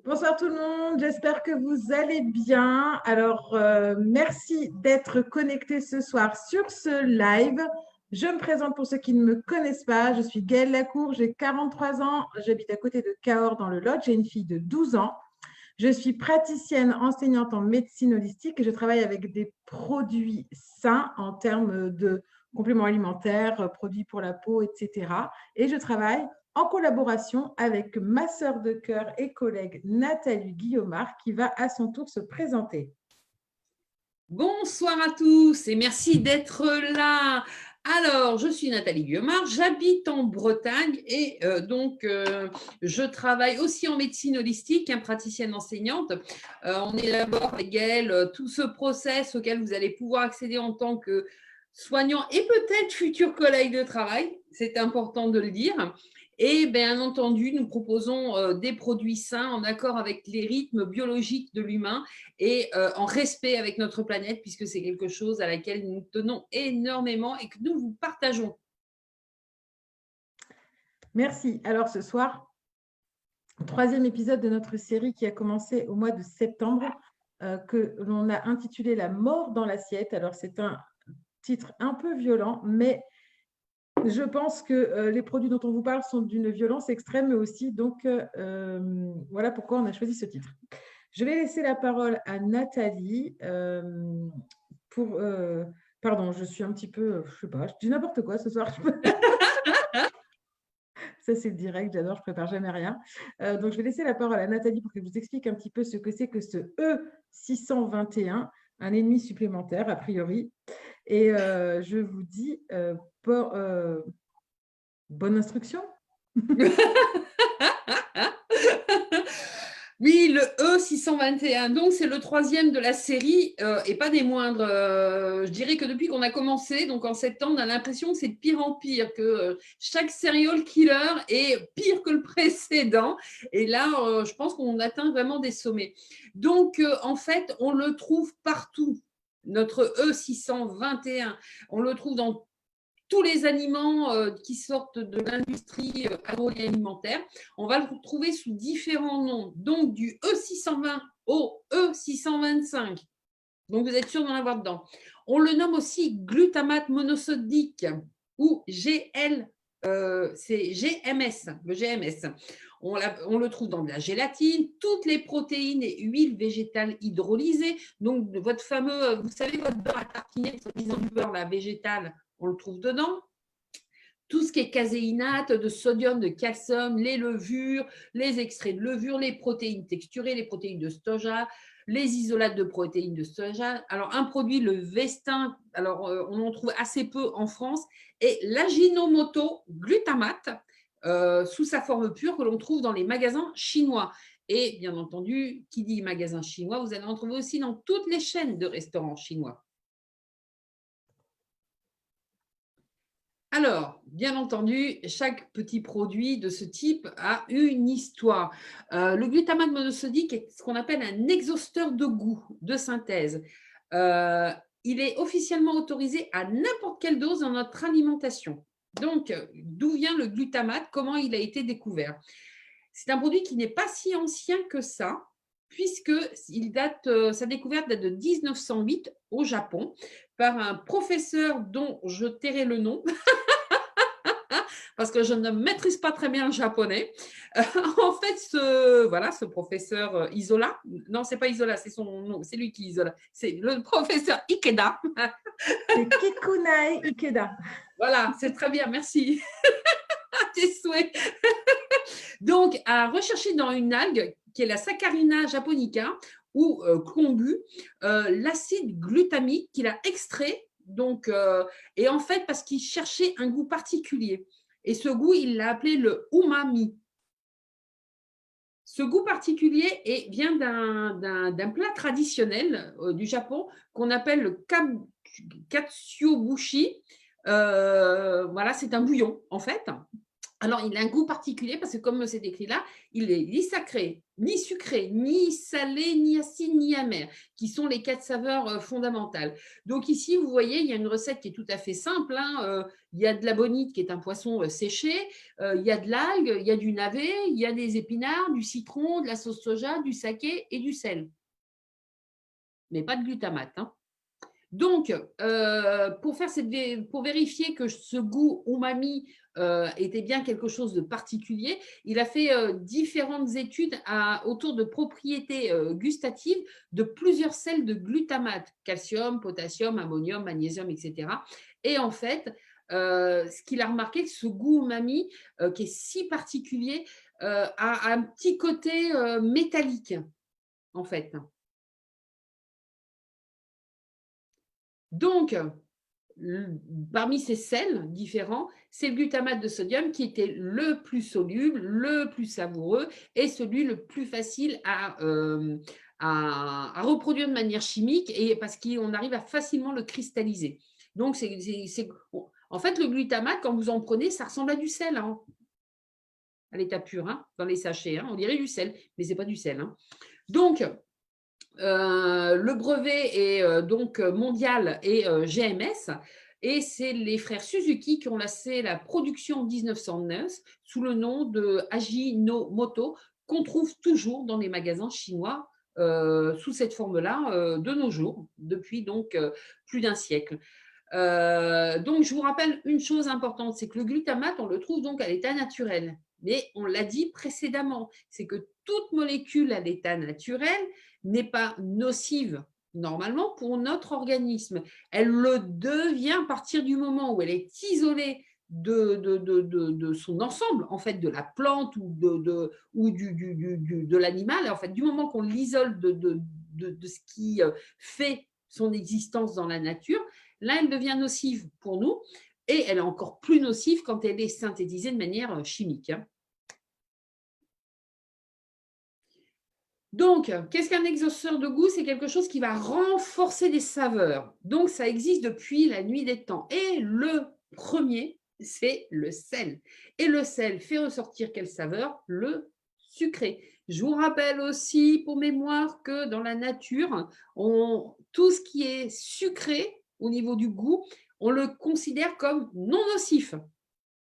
Bonsoir tout le monde, j'espère que vous allez bien. Alors, merci d'être connectés ce soir sur ce live. Je me présente pour ceux qui ne me connaissent pas. Je suis Gaëlle Lacour, j'ai 43 ans, j'habite à côté de Cahors dans le Lot. J'ai une fille de 12 ans. Je suis praticienne enseignante en médecine holistique et je travaille avec des produits sains en termes de compléments alimentaires, produits pour la peau, etc. Et je travaille en collaboration avec ma sœur de cœur et collègue Nathalie Guillaumard qui va à son tour se présenter. Bonsoir à tous et merci d'être là. Alors, je suis Nathalie Guillaumard, j'habite en Bretagne et je travaille aussi en médecine holistique, praticienne enseignante. On élabore avec elle tout ce process auquel vous allez pouvoir accéder en tant que soignant et peut-être futur collègue de travail, c'est important de le dire. Et bien entendu, nous proposons des produits sains en accord avec les rythmes biologiques de l'humain et en respect avec notre planète, puisque c'est quelque chose à laquelle nous tenons énormément et que nous vous partageons. Merci. Alors ce soir, troisième épisode de notre série qui a commencé au mois de septembre, que l'on a intitulé La mort dans l'assiette. Alors c'est un titre un peu violent, mais je pense que les produits dont on vous parle sont d'une violence extrême aussi. Donc, voilà pourquoi on a choisi ce titre. Je vais laisser la parole à Nathalie pour… pardon, je suis un petit peu… je sais pas, je dis n'importe quoi ce soir. Ça, c'est le direct, j'adore, je prépare jamais rien. Donc, je vais laisser la parole à Nathalie pour qu'elle vous explique un petit peu ce que c'est que ce E621, un ennemi supplémentaire, a priori. Et je vous dis bonne instruction. Oui, le E621, donc c'est le troisième de la série et pas des moindres. Je dirais que depuis qu'on a commencé, donc en septembre, on a l'impression que c'est de pire en pire, que chaque serial killer est pire que le précédent. Et là, je pense qu'on atteint vraiment des sommets. Donc, en fait, on le trouve partout. Notre E621, on le trouve dans tous les aliments qui sortent de l'industrie agroalimentaire. On va le retrouver sous différents noms, donc du E620 au E625. Donc, vous êtes sûr d'en avoir dedans. On le nomme aussi glutamate monosodique ou GL, c'est GMS, le GMS. On le trouve dans de la gélatine, toutes les protéines et huiles végétales hydrolysées. Donc, votre fameux, vous savez, votre beurre à tartiner, disant du beurre là, végétal, on le trouve dedans. Tout ce qui est caséinate, de sodium, de calcium, les levures, les extraits de levure, les protéines texturées, les protéines de soja, les isolates de protéines de soja. Alors, un produit, le Vestin, alors on en trouve assez peu en France, et l'aginomoto glutamate, sous sa forme pure que l'on trouve dans les magasins chinois. Et bien entendu, qui dit magasin chinois, vous allez en trouver aussi dans toutes les chaînes de restaurants chinois. Alors, bien entendu, chaque petit produit de ce type a une histoire. Le glutamate monosodique est ce qu'on appelle un exhausteur de goût de synthèse. Il est officiellement autorisé à n'importe quelle dose dans notre alimentation. Donc, d'où vient le glutamate? Comment il a été découvert? C'est un produit qui n'est pas si ancien que ça, puisque sa découverte date de 1908 au Japon par un professeur dont je tairai le nom parce que je ne maîtrise pas très bien le japonais. En fait, ce professeur Isola, non, c'est pas Isola, c'est son nom, c'est lui qui Isola, c'est le professeur Ikeda. C'est Kikunai Ikeda. Voilà, c'est très bien, merci. Tes souhaits. Donc, à rechercher dans une algue qui est la Saccharina japonica ou kombu, l'acide glutamique qu'il a extrait. Donc, et en fait, parce qu'il cherchait un goût particulier. Et ce goût, il l'a appelé le umami. Ce goût particulier vient d'un plat traditionnel du Japon qu'on appelle le katsuobushi. Voilà, c'est un bouillon, en fait. Alors, il a un goût particulier parce que comme c'est écrit là, il est ni sacré, ni sucré, ni salé, ni acide, ni amer, qui sont les 4 saveurs fondamentales. Donc ici, vous voyez, il y a une recette qui est tout à fait simple, hein. Il y a de la bonite qui est un poisson séché, il y a de l'algue, il y a du navet, il y a des épinards, du citron, de la sauce soja, du saké et du sel. Mais pas de glutamate, hein. Donc, pour vérifier que ce goût umami était bien quelque chose de particulier, il a fait différentes études autour de propriétés gustatives de plusieurs sels de glutamate, calcium, potassium, ammonium, magnésium, etc. Et en fait, ce qu'il a remarqué, ce goût umami qui est si particulier a un petit côté métallique, en fait. Donc, parmi ces sels différents, c'est le glutamate de sodium qui était le plus soluble, le plus savoureux et celui le plus facile à reproduire de manière chimique et parce qu'on arrive à facilement le cristalliser. Donc, en fait, le glutamate, quand vous en prenez, ça ressemble à du sel, hein, à l'état pur, hein, dans les sachets. Hein, on dirait du sel, mais ce n'est pas du sel. Hein. Donc, le brevet est donc mondial et GMS. Et c'est les frères Suzuki qui ont lancé la production en 1909 sous le nom de Ajinomoto, qu'on trouve toujours dans les magasins chinois sous cette forme-là de nos jours, depuis donc plus d'un siècle. Donc, je vous rappelle une chose importante, c'est que le glutamate, on le trouve donc à l'état naturel. Mais on l'a dit précédemment, c'est que toute molécule à l'état naturel n'est pas nocive normalement pour notre organisme. Elle le devient à partir du moment où elle est isolée de son ensemble, en fait, de la plante ou de l'animal. En fait, du moment qu'on l'isole de ce qui fait son existence dans la nature, là, elle devient nocive pour nous et elle est encore plus nocive quand elle est synthétisée de manière chimique. Donc, qu'est-ce qu'un exhausteur de goût? C'est quelque chose qui va renforcer les saveurs. Donc, ça existe depuis la nuit des temps. Et le premier, c'est le sel. Et le sel fait ressortir quelle saveur? Le sucré. Je vous rappelle aussi, pour mémoire, que dans la nature, tout ce qui est sucré au niveau du goût, on le considère comme non nocif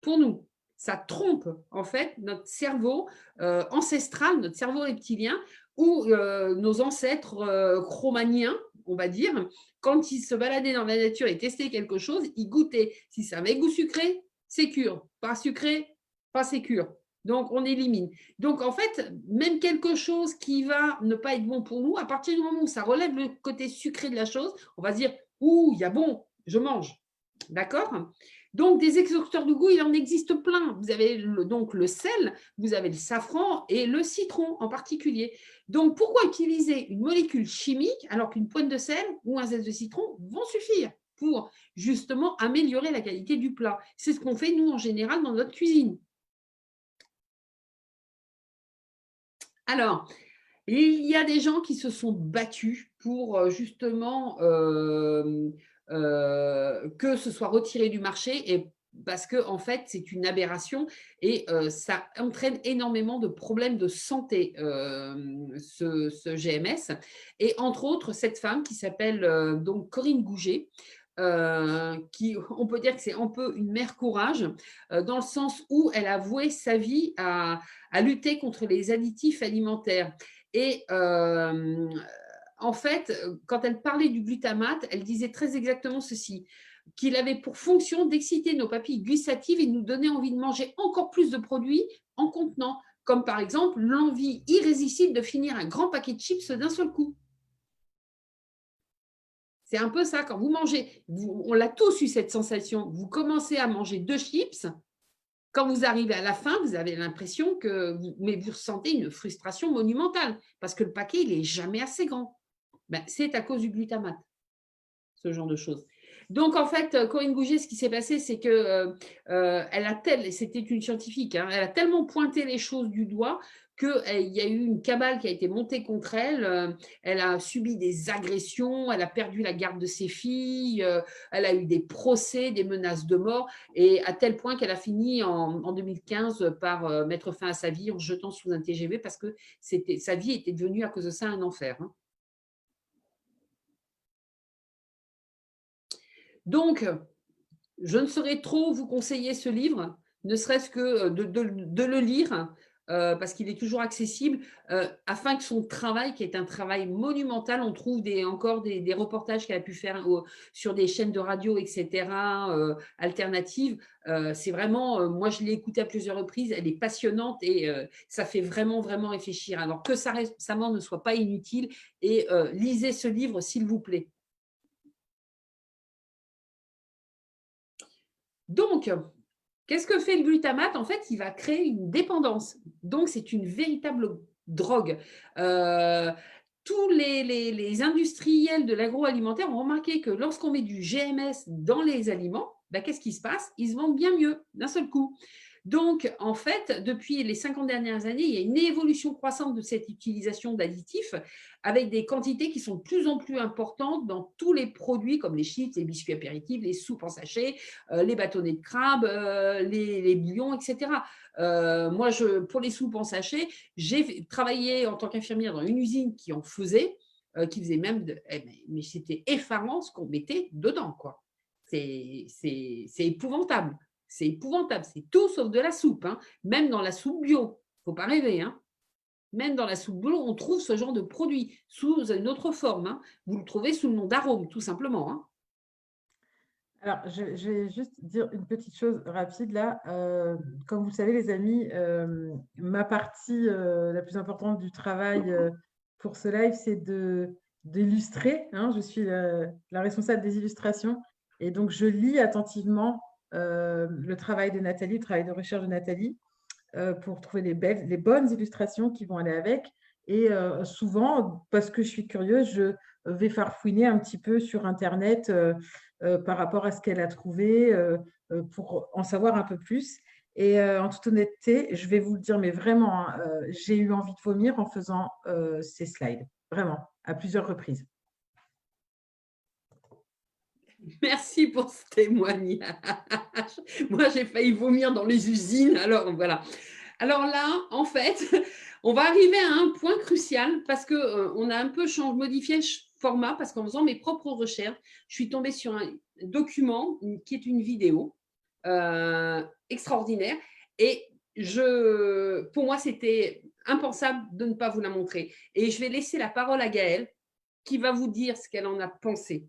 pour nous. Ça trompe en fait notre cerveau ancestral, notre cerveau reptilien, ou nos ancêtres cro-magniens, on va dire, quand ils se baladaient dans la nature et testaient quelque chose, ils goûtaient. Si ça avait goût sucré, c'est cure. Pas sucré, pas sécure. Donc, on élimine. Donc, en fait, même quelque chose qui va ne pas être bon pour nous, à partir du moment où ça relève le côté sucré de la chose, on va se dire « Ouh, il y a bon, je mange ». D'accord? Donc, des exhausteurs de goût, il en existe plein. Vous avez donc le sel, vous avez le safran et le citron en particulier. Donc, pourquoi utiliser une molécule chimique alors qu'une pointe de sel ou un zeste de citron vont suffire pour justement améliorer la qualité du plat? C'est ce qu'on fait, nous, en général, dans notre cuisine. Alors, il y a des gens qui se sont battus pour justement que ce soit retiré du marché et parce que en fait, c'est une aberration et ça entraîne énormément de problèmes de santé, ce GMS. Et entre autres, cette femme qui s'appelle donc Corinne Gouget, qui, on peut dire que c'est un peu une mère courage, dans le sens où elle a voué sa vie à lutter contre les additifs alimentaires. Et en fait, quand elle parlait du glutamate, elle disait très exactement ceci, qu'il avait pour fonction d'exciter nos papilles gustatives et de nous donner envie de manger encore plus de produits en contenant, comme par exemple l'envie irrésistible de finir un grand paquet de chips d'un seul coup. C'est un peu ça, quand vous mangez, on l'a tous eu cette sensation, vous commencez à manger 2 chips, quand vous arrivez à la fin, vous avez l'impression que vous ressentez une frustration monumentale parce que le paquet, il n'est jamais assez grand. Ben, c'est à cause du glutamate, ce genre de choses. Donc, en fait, Corinne Gouget, ce qui s'est passé, c'est que c'était une scientifique, hein, elle a tellement pointé les choses du doigt qu'il y a eu une cabale qui a été montée contre elle. Elle a subi des agressions, elle a perdu la garde de ses filles, elle a eu des procès, des menaces de mort, et à tel point qu'elle a fini en 2015 par mettre fin à sa vie en se jetant sous un TGV parce que sa vie était devenue à cause de ça un enfer. Donc, je ne saurais trop vous conseiller ce livre, ne serait-ce que de le lire, parce qu'il est toujours accessible, afin que son travail, qui est un travail monumental, on trouve encore des reportages qu'elle a pu faire sur des chaînes de radio, etc., alternatives. C'est vraiment, moi je l'ai écoutée à plusieurs reprises, elle est passionnante et ça fait vraiment, vraiment réfléchir. Alors que ça récemment ne soit pas inutile, et lisez ce livre s'il vous plaît. Donc, qu'est-ce que fait le glutamate? En fait, il va créer une dépendance. Donc, c'est une véritable drogue. Tous les industriels de l'agroalimentaire ont remarqué que lorsqu'on met du GMS dans les aliments, ben, qu'est-ce qui se passe? Ils se vendent bien mieux d'un seul coup. Donc, en fait, depuis les 50 dernières années, il y a une évolution croissante de cette utilisation d'additifs avec des quantités qui sont de plus en plus importantes dans tous les produits comme les chips, les biscuits apéritifs, les soupes en sachet, les bâtonnets de crabe, les bouillons, etc. Moi, pour les soupes en sachet, j'ai travaillé en tant qu'infirmière dans une usine qui en faisait, qui faisait même mais c'était effarant ce qu'on mettait dedans, quoi. C'est épouvantable. C'est épouvantable, c'est tout sauf de la soupe, hein. Même dans la soupe bio, il ne faut pas rêver, hein. Même dans la soupe bio, on trouve ce genre de produit sous une autre forme, hein. Vous le trouvez sous le nom d'arôme, tout simplement, hein. Alors, je vais juste dire une petite chose rapide là. Comme vous le savez, les amis, ma partie la plus importante du travail pour ce live, c'est d'illustrer, hein. Je suis la responsable des illustrations et donc je lis attentivement le travail de Nathalie, le travail de recherche de Nathalie pour trouver les bonnes illustrations qui vont aller avec. Et souvent, parce que je suis curieuse, je vais farfouiner un petit peu sur Internet par rapport à ce qu'elle a trouvé pour en savoir un peu plus. Et en toute honnêteté, je vais vous le dire, mais vraiment, hein, j'ai eu envie de vomir en faisant ces slides, vraiment, à plusieurs reprises. Merci pour ce témoignage. Moi, j'ai failli vomir dans les usines. Alors, voilà. Alors là, en fait, on va arriver à un point crucial parce qu'on a un peu modifié le format parce qu'en faisant mes propres recherches, je suis tombée sur un document qui est une vidéo extraordinaire. Et pour moi, c'était impensable de ne pas vous la montrer. Et je vais laisser la parole à Gaëlle qui va vous dire ce qu'elle en a pensé.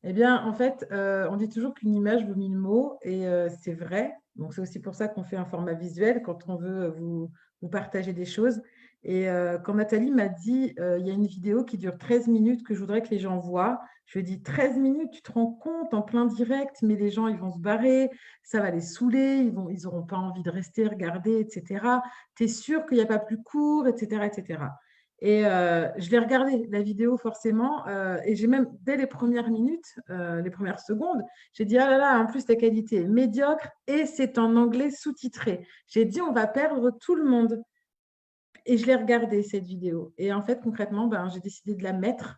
Eh bien, en fait, on dit toujours qu'une image vaut 1000 mots et c'est vrai. Donc, c'est aussi pour ça qu'on fait un format visuel quand on veut vous partager des choses. Et quand Nathalie m'a dit, il y a une vidéo qui dure 13 minutes que je voudrais que les gens voient, je lui ai dit 13 minutes, tu te rends compte en plein direct, mais les gens, ils vont se barrer, ça va les saouler, ils n'auront pas envie de rester, regarder, etc. Tu es sûr qu'il n'y a pas plus court, etc., etc. Et je l'ai regardé, la vidéo, forcément, et j'ai même, dès les premières minutes, les premières secondes, j'ai dit, ah là là, en plus, la qualité est médiocre, et c'est en anglais sous-titré. J'ai dit, on va perdre tout le monde. Et je l'ai regardée, cette vidéo. Et en fait, concrètement, ben, j'ai décidé de la mettre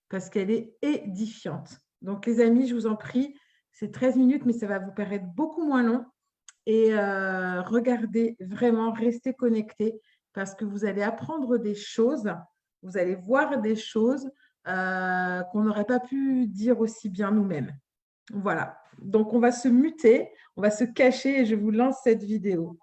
parce qu'elle est édifiante. Donc, les amis, je vous en prie, c'est 13 minutes, mais ça va vous paraître beaucoup moins long. Et regardez, vraiment, restez connectés parce que vous allez apprendre des choses, vous allez voir des choses qu'on n'aurait pas pu dire aussi bien nous-mêmes. Voilà. Donc, on va se muter, on va se cacher et je vous lance cette vidéo.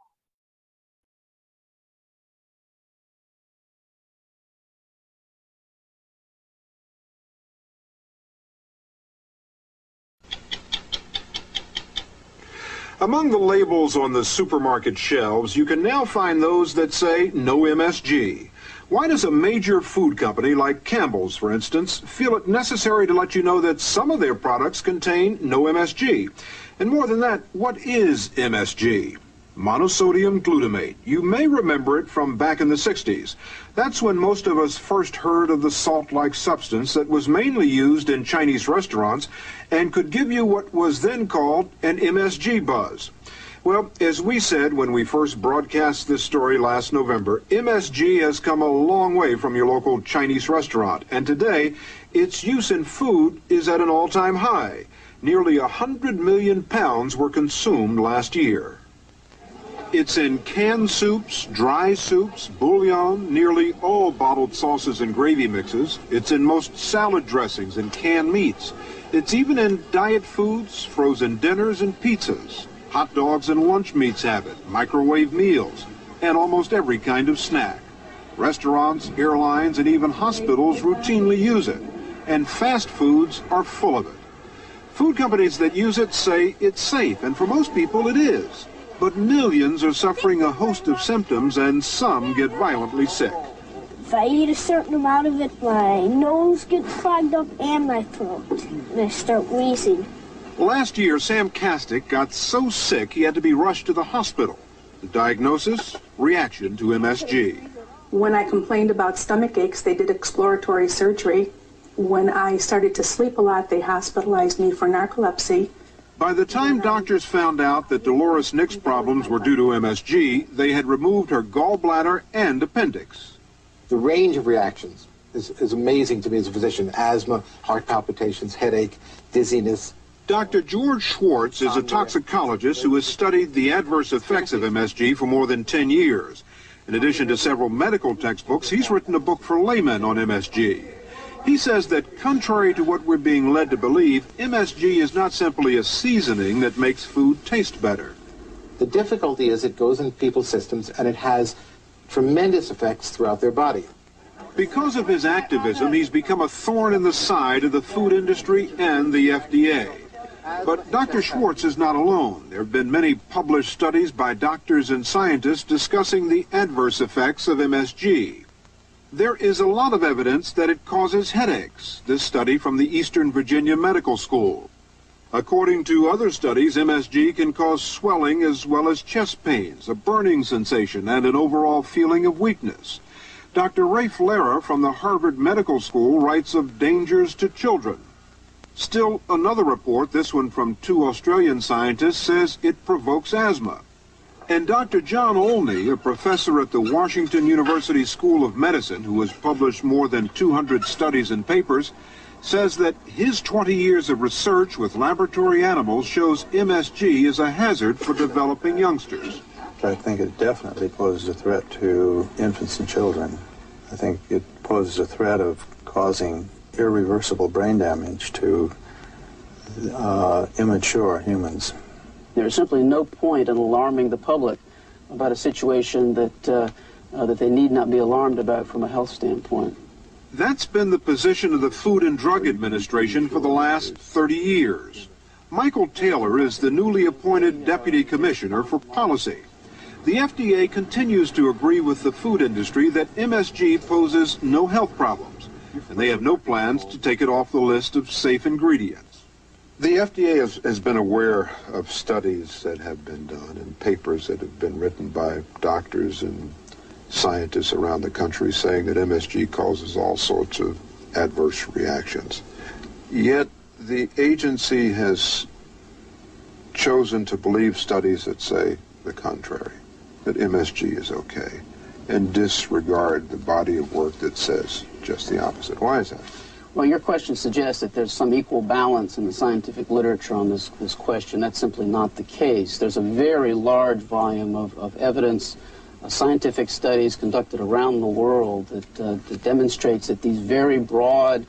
Among the labels on the supermarket shelves, you can now find those that say no MSG. Why does a major food company like Campbell's, for instance, feel it necessary to let you know that some of their products contain no MSG? And more than that, what is MSG? Monosodium glutamate. You may remember it from back in the 60s. That's when most of us first heard of the salt-like substance that was mainly used in Chinese restaurants and could give you what was then called an MSG buzz. Well, as we said when we first broadcast this story last November, MSG has come a long way from your local Chinese restaurant, and today its use in food is at an all-time high. Nearly 100 million pounds were consumed last year. It's in canned soups, dry soups, bouillon, nearly all bottled sauces and gravy mixes. It's in most salad dressings and canned meats. It's even in diet foods, frozen dinners, and pizzas. Hot dogs and lunch meats have it, microwave meals, and almost every kind of snack. Restaurants, airlines, and even hospitals routinely use it, and fast foods are full of it. Food companies that use it say it's safe, and for most people it is. But millions are suffering a host of symptoms, and some get violently sick. If I eat a certain amount of it, my nose gets clogged up and my throat, and I start wheezing. Last year, Sam Kastic got so sick he had to be rushed to the hospital. The diagnosis? Reaction to MSG. When I complained about stomach aches, they did exploratory surgery. When I started to sleep a lot, they hospitalized me for narcolepsy. By the time doctors found out that Dolores Nick's problems were due to MSG, they had removed her gallbladder and appendix. The range of reactions is amazing to me as a physician. Asthma, heart palpitations, headache, dizziness. Dr. George Schwartz is a toxicologist who has studied the adverse effects of MSG for more than 10 years. In addition to several medical textbooks, he's written a book for laymen on MSG. He says that, contrary to what we're being led to believe, MSG is not simply a seasoning that makes food taste better. The difficulty is it goes in people's systems and it has tremendous effects throughout their body. Because of his activism, he's become a thorn in the side of the food industry and the FDA. But Dr. Schwartz is not alone. There have been many published studies by doctors and scientists discussing the adverse effects of MSG. There is a lot of evidence that it causes headaches. This study from the Eastern Virginia Medical School. According to other studies, MSG can cause swelling as well as chest pains, a burning sensation, and an overall feeling of weakness. Dr. Rafe Lara from the Harvard Medical School writes of dangers to children. Still, another report, this one from 2 Australian scientists, says it provokes asthma. And Dr. John Olney, a professor at the Washington University School of Medicine, who has published more than 200 studies and papers, says that his 20 years of research with laboratory animals shows MSG is a hazard for developing youngsters. I think it definitely poses a threat to infants and children. I think it poses a threat of causing irreversible brain damage to immature humans. There's simply no point in alarming the public about a situation that they need not be alarmed about from a health standpoint. That's been the position of the Food and Drug Administration for the last 30 years. Michael Taylor is the newly appointed Deputy Commissioner for Policy. The FDA continues to agree with the food industry that MSG poses no health problems, and they have no plans to take it off the list of safe ingredients. The FDA has been aware of studies that have been done and papers that have been written by doctors and scientists around the country saying that MSG causes all sorts of adverse reactions. Yet the agency has chosen to believe studies that say the contrary, that MSG is okay, and disregard the body of work that says just the opposite. Why is that? Well, your question suggests that there's some equal balance in the scientific literature on this question. That's simply not the case. There's a very large volume of evidence, scientific studies conducted around the world that demonstrates that these very broad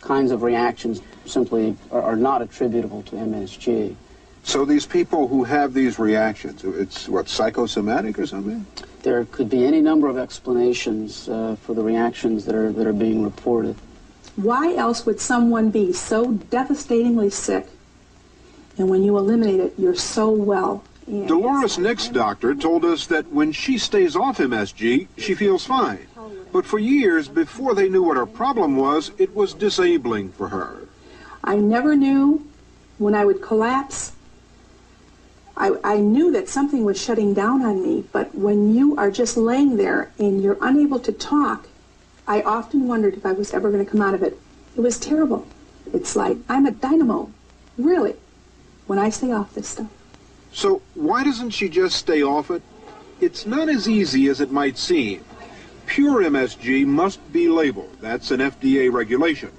kinds of reactions simply are not attributable to MSG. So these people who have these reactions, it's what, psychosomatic or something? There could be any number of explanations for the reactions that are being reported. Why else would someone be so devastatingly sick, and when you eliminate it, you're so well? Yeah. Dolores Nick's doctor told us that when she stays off MSG, she feels fine. But for years, before they knew what her problem was, it was disabling for her. I never knew when I would collapse. I knew that something was shutting down on me, but when you are just laying there and you're unable to talk, I often wondered if I was ever going to come out of it. It was terrible. It's like I'm a dynamo, really, when I stay off this stuff. So why doesn't she just stay off it? It's not as easy as it might seem. Pure MSG must be labeled. That's an FDA regulation.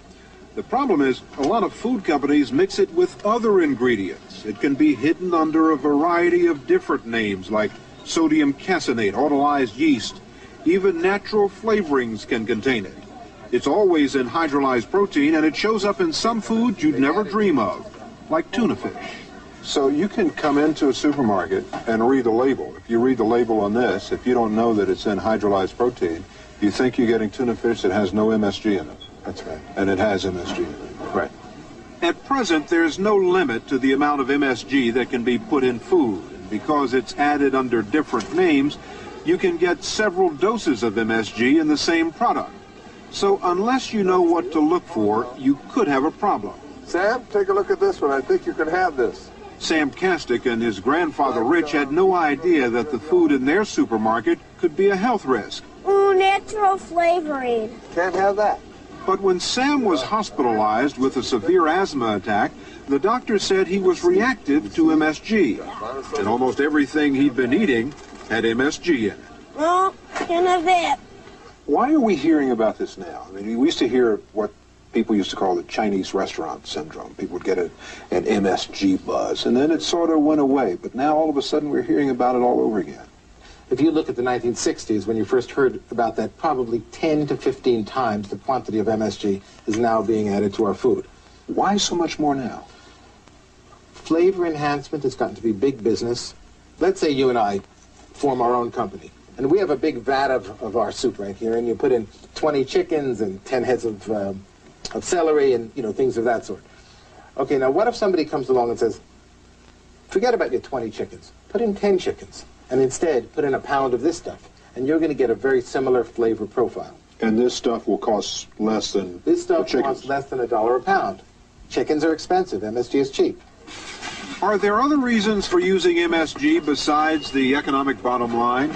The problem is a lot of food companies mix it with other ingredients. It can be hidden under a variety of different names like sodium caseinate, autolyzed yeast. Even natural flavorings can contain it. It's always in hydrolyzed protein, and it shows up in some foods you'd never dream of, like tuna fish. So you can come into a supermarket and read the label. If you read the label on this, if you don't know that it's in hydrolyzed protein, you think you're getting tuna fish that has no MSG in it. That's right. And it has MSG in it. Right. At present, there's no limit to the amount of MSG that can be put in food. And because it's added under different names, you can get several doses of MSG in the same product. So unless you know what to look for, you could have a problem. Sam, take a look at this one. I think you can have this. Sam Kastick and his grandfather Rich had no idea that the food in their supermarket could be a health risk. Ooh, natural flavoring. Can't have that. But when Sam was hospitalized with a severe asthma attack, the doctor said he was reactive to MSG. And almost everything he'd been eating had MSG in it. Well, can't have that. Why are we hearing about this now? I mean, we used to hear what people used to call the Chinese restaurant syndrome. People would get an MSG buzz, and then it sort of went away. But now all of a sudden we're hearing about it all over again. If you look at the 1960s, when you first heard about that, probably 10 to 15 times the quantity of MSG is now being added to our food. Why so much more now? Flavor enhancement has gotten to be big business. Let's say you and I form our own company, and we have a big vat of our soup right here, and you put in 20 chickens and 10 heads of celery and, things of that sort. Okay, now what if somebody comes along and says, forget about your 20 chickens, put in 10 chickens. And instead, put in a pound of this stuff, and you're going to get a very similar flavor profile. And this stuff will cost less than This stuff costs less than $1 a pound. Chickens are expensive. MSG is cheap. Are there other reasons for using MSG besides the economic bottom line?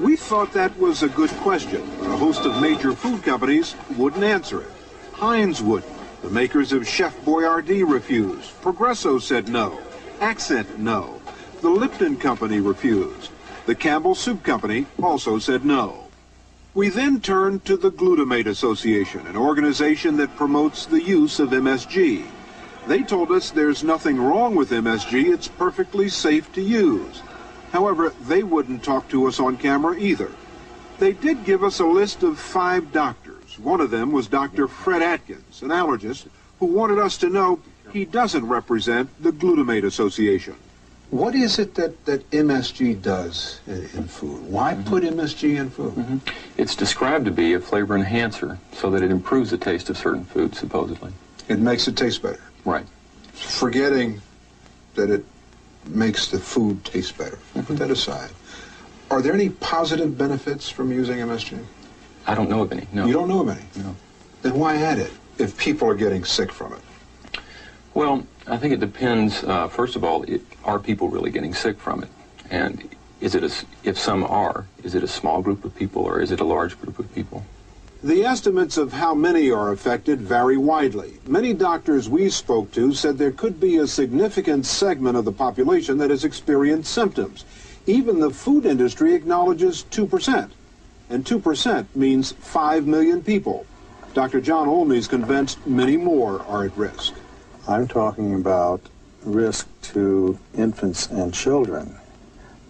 We thought that was a good question, but a host of major food companies wouldn't answer it. Heinz wouldn't. The makers of Chef Boyardee refused. Progresso said no. Accent, no. The Lipton Company refused. The Campbell Soup Company also said no. We then turned to the Glutamate Association, an organization that promotes the use of MSG. They told us there's nothing wrong with MSG, it's perfectly safe to use. However, they wouldn't talk to us on camera either. They did give us a list of 5 doctors. One of them was Dr. Fred Atkins, an allergist, who wanted us to know he doesn't represent the Glutamate Association. What is it that MSG does in food? Why put MSG in food? It's described to be a flavor enhancer so that it improves the taste of certain foods, supposedly. It makes it taste better. Right. Forgetting that it makes the food taste better. Put that aside. Are there any positive benefits from using MSG? I don't know of any, no. You don't know of any? No. Then why add it if people are getting sick from it? Well, I think it depends, first of all, are people really getting sick from it? And if some are, is it a small group of people or is it a large group of people? The estimates of how many are affected vary widely. Many doctors we spoke to said there could be a significant segment of the population that has experienced symptoms. Even the food industry acknowledges 2%. And 2% means 5 million people. Dr. John Olney is convinced many more are at risk. I'm talking about risk to infants and children.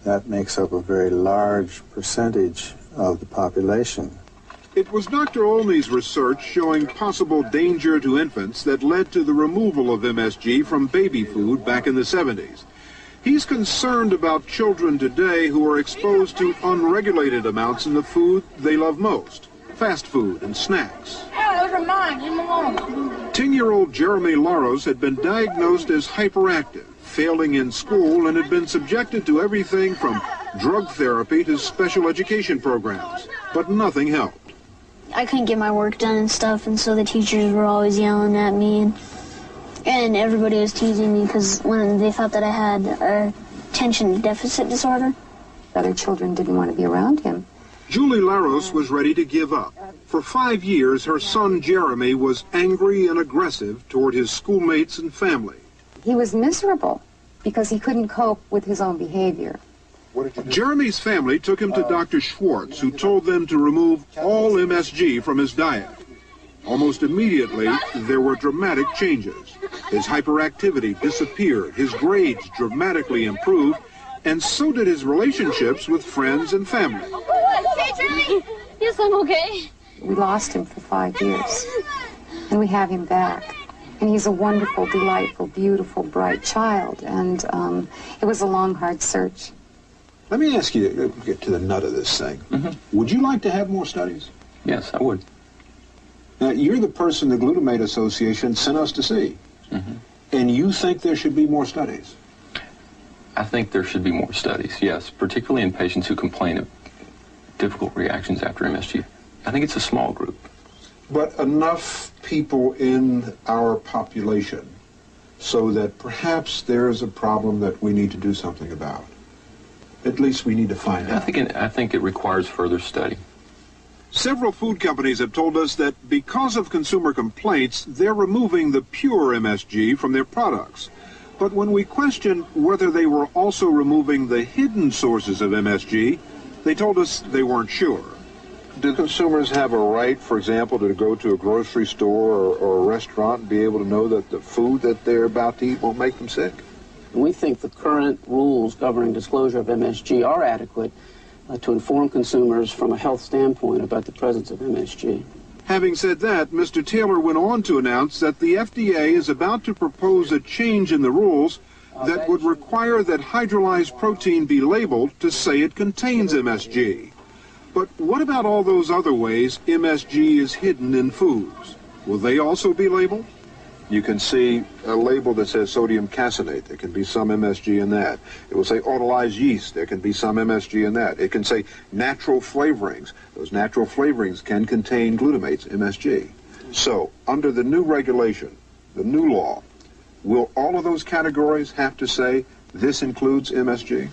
That makes up a very large percentage of the population. It was Dr. Olney's research showing possible danger to infants that led to the removal of MSG from baby food back in the 70s. He's concerned about children today who are exposed to unregulated amounts in the food they love most, fast food and snacks. Those are mine. Leave them alone. 10-year-old Jeremy Laros had been diagnosed as hyperactive, failing in school, and had been subjected to everything from drug therapy to special education programs. But nothing helped. I couldn't get my work done and stuff, and so the teachers were always yelling at me, and everybody was teasing me because when they thought that I had attention deficit disorder. Other children didn't want to be around him. Julie Laros was ready to give up. For 5 years, her son Jeremy was angry and aggressive toward his schoolmates and family. He was miserable because he couldn't cope with his own behavior. Jeremy's family took him to Dr. Schwartz, who told them to remove all MSG from his diet. Almost immediately, there were dramatic changes. His hyperactivity disappeared, his grades dramatically improved, and so did his relationships with friends and family. Okay, Jeremy? Yes, I'm okay. We lost him for 5 years, and we have him back. And he's a wonderful, delightful, beautiful, bright child, and it was a long, hard search. Let me ask you to get to the nut of this thing. Would you like to have more studies? Yes, I would. Now, you're the person the Glutamate Association sent us to see. And you think there should be more studies? I think there should be more studies, yes, particularly in patients who complain of difficult reactions after MSG. I think it's a small group. But enough people in our population so that perhaps there's a problem that we need to do something about. At least we need to find out. I think it requires further study. Several food companies have told us that because of consumer complaints, they're removing the pure MSG from their products. But when we questioned whether they were also removing the hidden sources of MSG, they told us they weren't sure. Do consumers have a right, for example, to go to a grocery store or a restaurant and be able to know that the food that they're about to eat won't make them sick? We think the current rules governing disclosure of MSG are adequate to inform consumers from a health standpoint about the presence of MSG. Having said that, Mr. Taylor went on to announce that the FDA is about to propose a change in the rules that would require that hydrolyzed protein be labeled to say it contains MSG. But what about all those other ways MSG is hidden in foods? Will they also be labeled? You can see a label that says sodium caseinate. There can be some MSG in that. It will say autolyzed yeast. There can be some MSG in that. It can say natural flavorings. Those natural flavorings can contain glutamates, MSG. So, under the new regulation, the new law, will all of those categories have to say this includes MSG?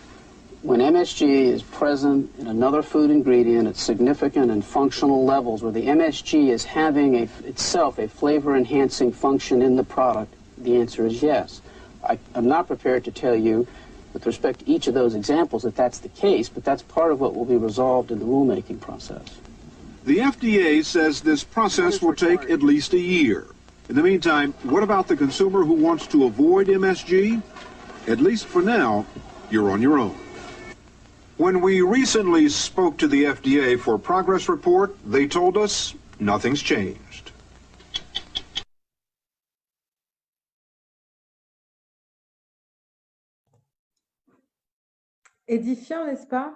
When MSG is present in another food ingredient at significant and functional levels where the MSG is having itself a flavor-enhancing function in the product, the answer is yes. I'm not prepared to tell you with respect to each of those examples that that's the case, but that's part of what will be resolved in the rulemaking process. The FDA says this process will take at least a year. In the meantime, what about the consumer who wants to avoid MSG? At least for now, you're on your own. When we recently spoke to the FDA for a progress report, they told us nothing's changed. Édifiant, n'est-ce pas?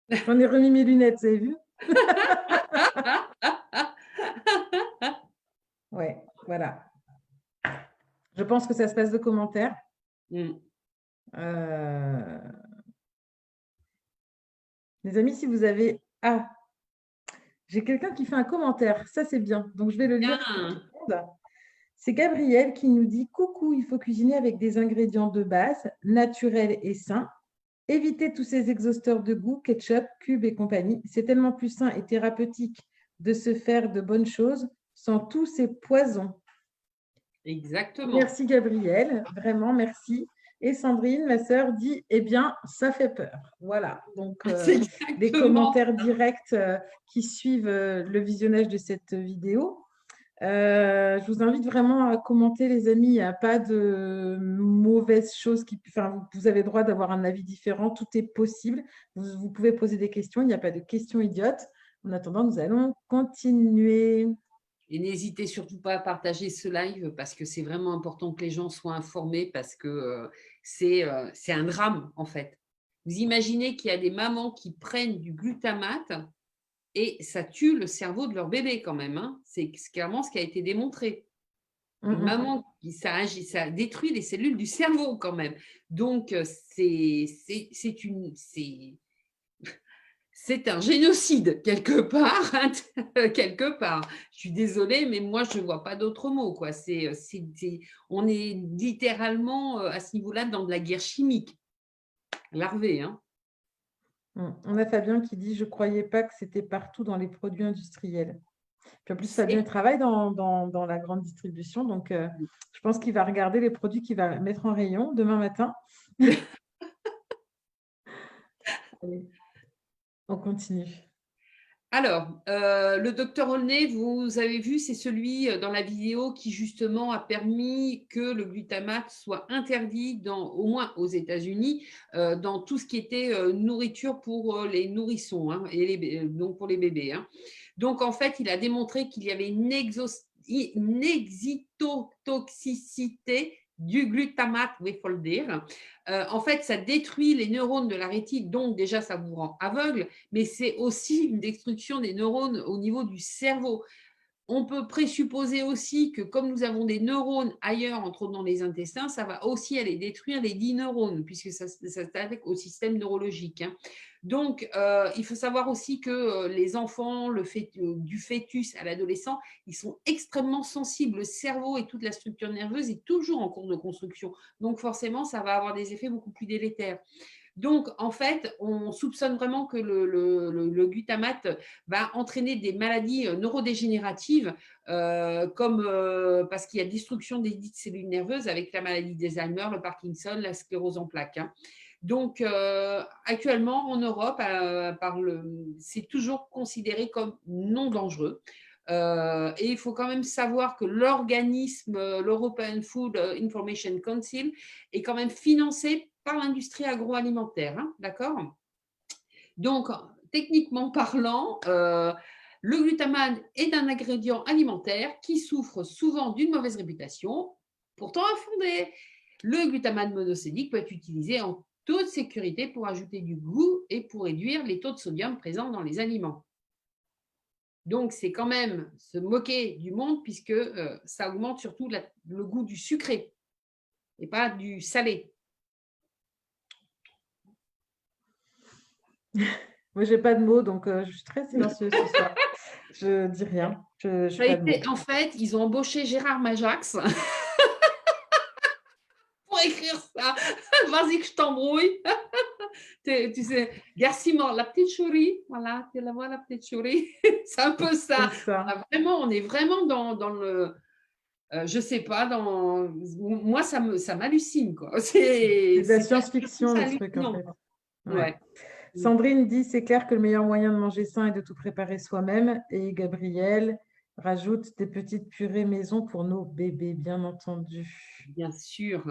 J'en ai remis mes lunettes, vous avez vu? Ouais, voilà. Je pense que ça se passe de commentaires. Les amis, si vous avez... Ah, j'ai quelqu'un qui fait un commentaire. Ça, c'est bien. Donc, je vais le lire. C'est Gabriel qui nous dit « Coucou, il faut cuisiner avec des ingrédients de base, naturels et sains. Évitez tous ces exhausteurs de goût, ketchup, cubes et compagnie. C'est tellement plus sain et thérapeutique de se faire de bonnes choses sans tous ces poisons. » Exactement. Merci Gabriel, vraiment merci. Et Sandrine, ma sœur, dit « Eh bien, ça fait peur. » Voilà, donc des commentaires directs qui suivent le visionnage de cette vidéo. Je vous invite vraiment à commenter, les amis. Il n'y a pas de mauvaises choses. Vous avez le droit d'avoir un avis différent. Tout est possible. Vous pouvez poser des questions. Il n'y a pas de questions idiotes. En attendant, nous allons continuer. Et n'hésitez surtout pas à partager ce live parce que c'est vraiment important que les gens soient informés parce que c'est un drame en fait. Vous imaginez qu'il y a des mamans qui prennent du glutamate et ça tue le cerveau de leur bébé quand même. Hein. C'est clairement ce qui a été démontré. Une maman, ça détruit les cellules du cerveau quand même. Donc, c'est un génocide quelque part. Quelque part. Je suis désolée, mais moi, je ne vois pas d'autre mot. Quoi. On est littéralement à ce niveau-là dans de la guerre chimique. Larvée, hein. On a Fabien qui dit « Je ne croyais pas que c'était partout dans les produits industriels. » Puis en plus, Fabien travaille dans la grande distribution, donc je pense qu'il va regarder les produits qu'il va mettre en rayon demain matin. Allez, on continue. Alors, le docteur Aulnay, vous avez vu, c'est celui dans la vidéo qui justement a permis que le glutamate soit interdit, au moins aux États-Unis, dans tout ce qui était nourriture pour les nourrissons, hein, et donc pour les bébés. Hein. Donc, en fait, il a démontré qu'il y avait une excitotoxicité du glutamate, oui, il faut le dire. En fait, ça détruit les neurones de la rétine, donc déjà, ça vous rend aveugle, mais c'est aussi une destruction des neurones au niveau du cerveau. On peut présupposer aussi que comme nous avons des neurones ailleurs, entre autres dans les intestins, ça va aussi aller détruire les 10 neurones, puisque ça s'attaque au système neurologique. Hein. Donc, il faut savoir aussi que les enfants, du fœtus à l'adolescent, ils sont extrêmement sensibles. Le cerveau et toute la structure nerveuse est toujours en cours de construction. Donc, forcément, ça va avoir des effets beaucoup plus délétères. Donc, en fait, on soupçonne vraiment que le glutamate va entraîner des maladies neurodégénératives, parce qu'il y a destruction des dites cellules nerveuses avec la maladie d'Alzheimer, le Parkinson, la sclérose en plaques. Hein. Donc, actuellement, en Europe, c'est toujours considéré comme non dangereux. Et il faut quand même savoir que l'European Food Information Council, est quand même financé par l'industrie agroalimentaire. Hein, d'accord ? Donc, techniquement parlant, le glutamate est un ingrédient alimentaire qui souffre souvent d'une mauvaise réputation, pourtant infondée. Le glutamate monosodique peut être utilisé en toute sécurité pour ajouter du goût et pour réduire les taux de sodium présents dans les aliments. Donc, c'est quand même se moquer du monde puisque ça augmente surtout le goût du sucré et pas du salé. Moi, je n'ai pas de mots, donc je suis très silencieuse ce soir. Je ne dis rien. En fait, ils ont embauché Gérard Majax pour écrire ça. Vas-y que je t'embrouille. Tu sais, Garcimore, la petite souris. Voilà, tu la vois, la petite souris. C'est un peu ça. On est vraiment dans le... je ne sais pas, moi, ça m'hallucine. C'est de la science-fiction, le truc, en fait. Ouais. Sandrine dit, c'est clair que le meilleur moyen de manger sain est de tout préparer soi-même. Et Gabriel rajoute des petites purées maison pour nos bébés, bien entendu. Bien sûr.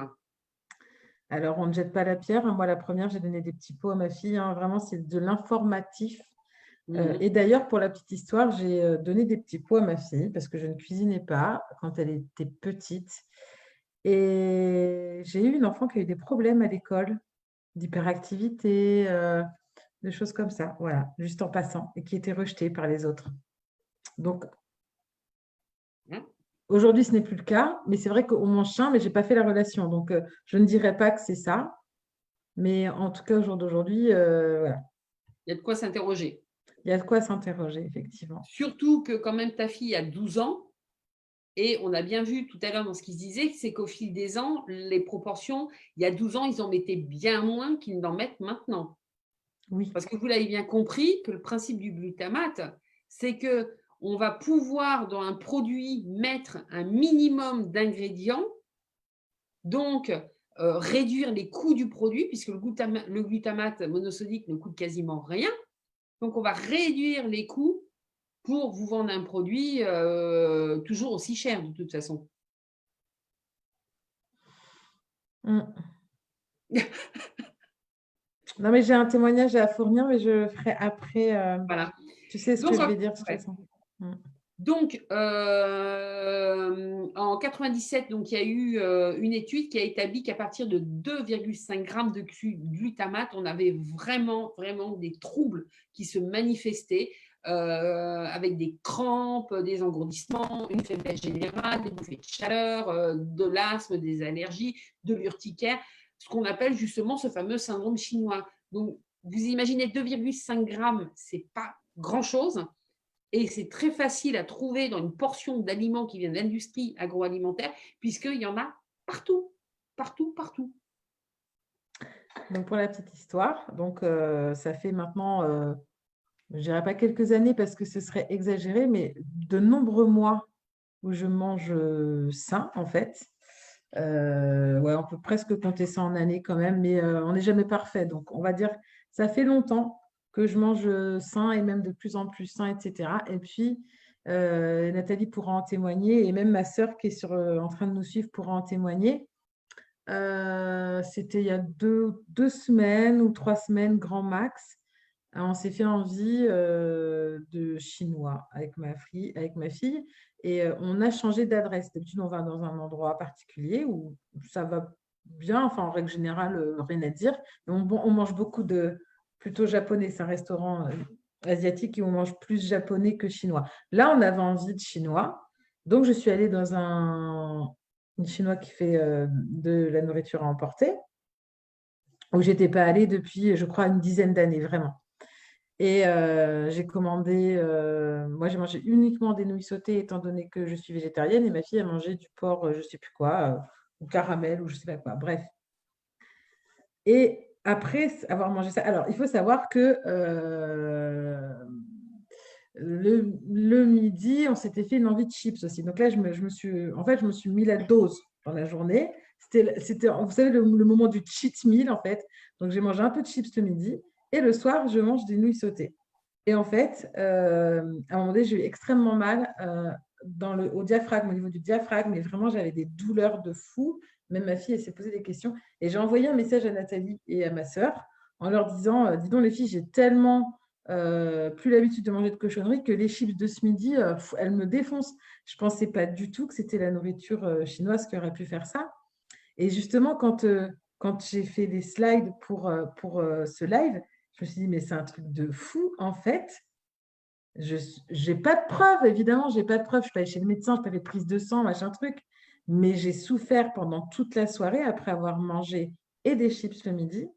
Alors, on ne jette pas la pierre. Moi, la première, j'ai donné des petits pots à ma fille. Hein. Vraiment, c'est de l'informatif. Et d'ailleurs, pour la petite histoire, j'ai donné des petits pots à ma fille parce que je ne cuisinais pas quand elle était petite. Et j'ai eu une enfant qui a eu des problèmes à l'école, d'hyperactivité, des choses comme ça, voilà, juste en passant, et qui était rejetée par les autres. Donc, aujourd'hui, ce n'est plus le cas, mais c'est vrai qu'on mange sain, mais je n'ai pas fait la relation. Donc, je ne dirais pas que c'est ça. Mais en tout cas, au jour d'aujourd'hui, voilà. Il y a de quoi s'interroger. Il y a de quoi s'interroger, effectivement. Surtout que quand même, ta fille a 12 ans, et on a bien vu tout à l'heure dans ce qu'il se disait, c'est qu'au fil des ans, les proportions, il y a 12 ans, ils en mettaient bien moins qu'ils n'en mettent maintenant. Oui. Parce que vous l'avez bien compris, que le principe du glutamate, c'est qu'on va pouvoir dans un produit mettre un minimum d'ingrédients, donc réduire les coûts du produit, puisque le glutamate monosodique ne coûte quasiment rien. Donc, on va réduire les coûts pour vous vendre un produit toujours aussi cher, de toute façon. Non, mais j'ai un témoignage à fournir, mais je le ferai après. Voilà. Tu sais ce que je vais dire de toute façon. Donc, en 97, donc, il y a eu une étude qui a établi qu'à partir de 2,5 grammes de glutamate, on avait vraiment des troubles qui se manifestaient avec des crampes, des engourdissements, une faiblesse générale, des bouffées de chaleur, de l'asthme, des allergies, de l'urticaire, ce qu'on appelle justement ce fameux syndrome chinois. Donc, vous imaginez 2,5 grammes, ce n'est pas grand-chose. Et c'est très facile à trouver dans une portion d'aliments qui viennent de l'industrie agroalimentaire, puisqu'il y en a partout. Donc, pour la petite histoire, donc, ça fait maintenant je dirais pas quelques années parce que ce serait exagéré, mais de nombreux mois où je mange sain, en fait. Ouais, on peut presque compter ça en années quand même, mais on n'est jamais parfait. Donc, on va dire, ça fait longtemps que je mange sain et même de plus en plus sain, etc. Et puis, Nathalie pourra en témoigner et même ma sœur qui est en train de nous suivre pourra en témoigner. C'était il y a 2 semaines ou 3 semaines, grand max. On s'est fait envie de chinois avec ma fille et on a changé d'adresse. D'habitude, on va dans un endroit particulier où ça va bien, enfin en règle générale, rien à dire. Et on mange beaucoup de plutôt japonais. C'est un restaurant asiatique et on mange plus japonais que chinois. Là, on avait envie de chinois. Donc, je suis allée dans une chinois qui fait de la nourriture à emporter, où je n'étais pas allée depuis, je crois, une dizaine d'années, vraiment. Et j'ai commandé, moi j'ai mangé uniquement des nouilles sautées étant donné que je suis végétarienne et ma fille a mangé du porc, je ne sais plus quoi, ou caramel ou je ne sais pas quoi, bref. Et après avoir mangé ça, alors il faut savoir que le midi, on s'était fait une envie de chips aussi. Donc là, je me suis mis la dose dans la journée. C'était, vous savez, le moment du cheat meal en fait. Donc j'ai mangé un peu de chips le midi. Et le soir, je mange des nouilles sautées. Et en fait, à un moment donné, j'ai eu extrêmement mal au diaphragme, au niveau du diaphragme. Et vraiment, j'avais des douleurs de fou. Même ma fille, elle s'est posé des questions. Et j'ai envoyé un message à Nathalie et à ma sœur en leur disant, dis donc les filles, j'ai tellement plus l'habitude de manger de cochonneries que les chips de ce midi, elles me défoncent. Je ne pensais pas du tout que c'était la nourriture chinoise qui aurait pu faire ça. Et justement, quand j'ai fait des slides pour ce live, je me suis dit, mais c'est un truc de fou, en fait. Je n'ai pas de preuves, évidemment, je n'ai pas de preuves. Je suis pas allée chez le médecin, je n'ai pas fait prise de sang, machin truc. Mais j'ai souffert pendant toute la soirée après avoir mangé et des chips le midi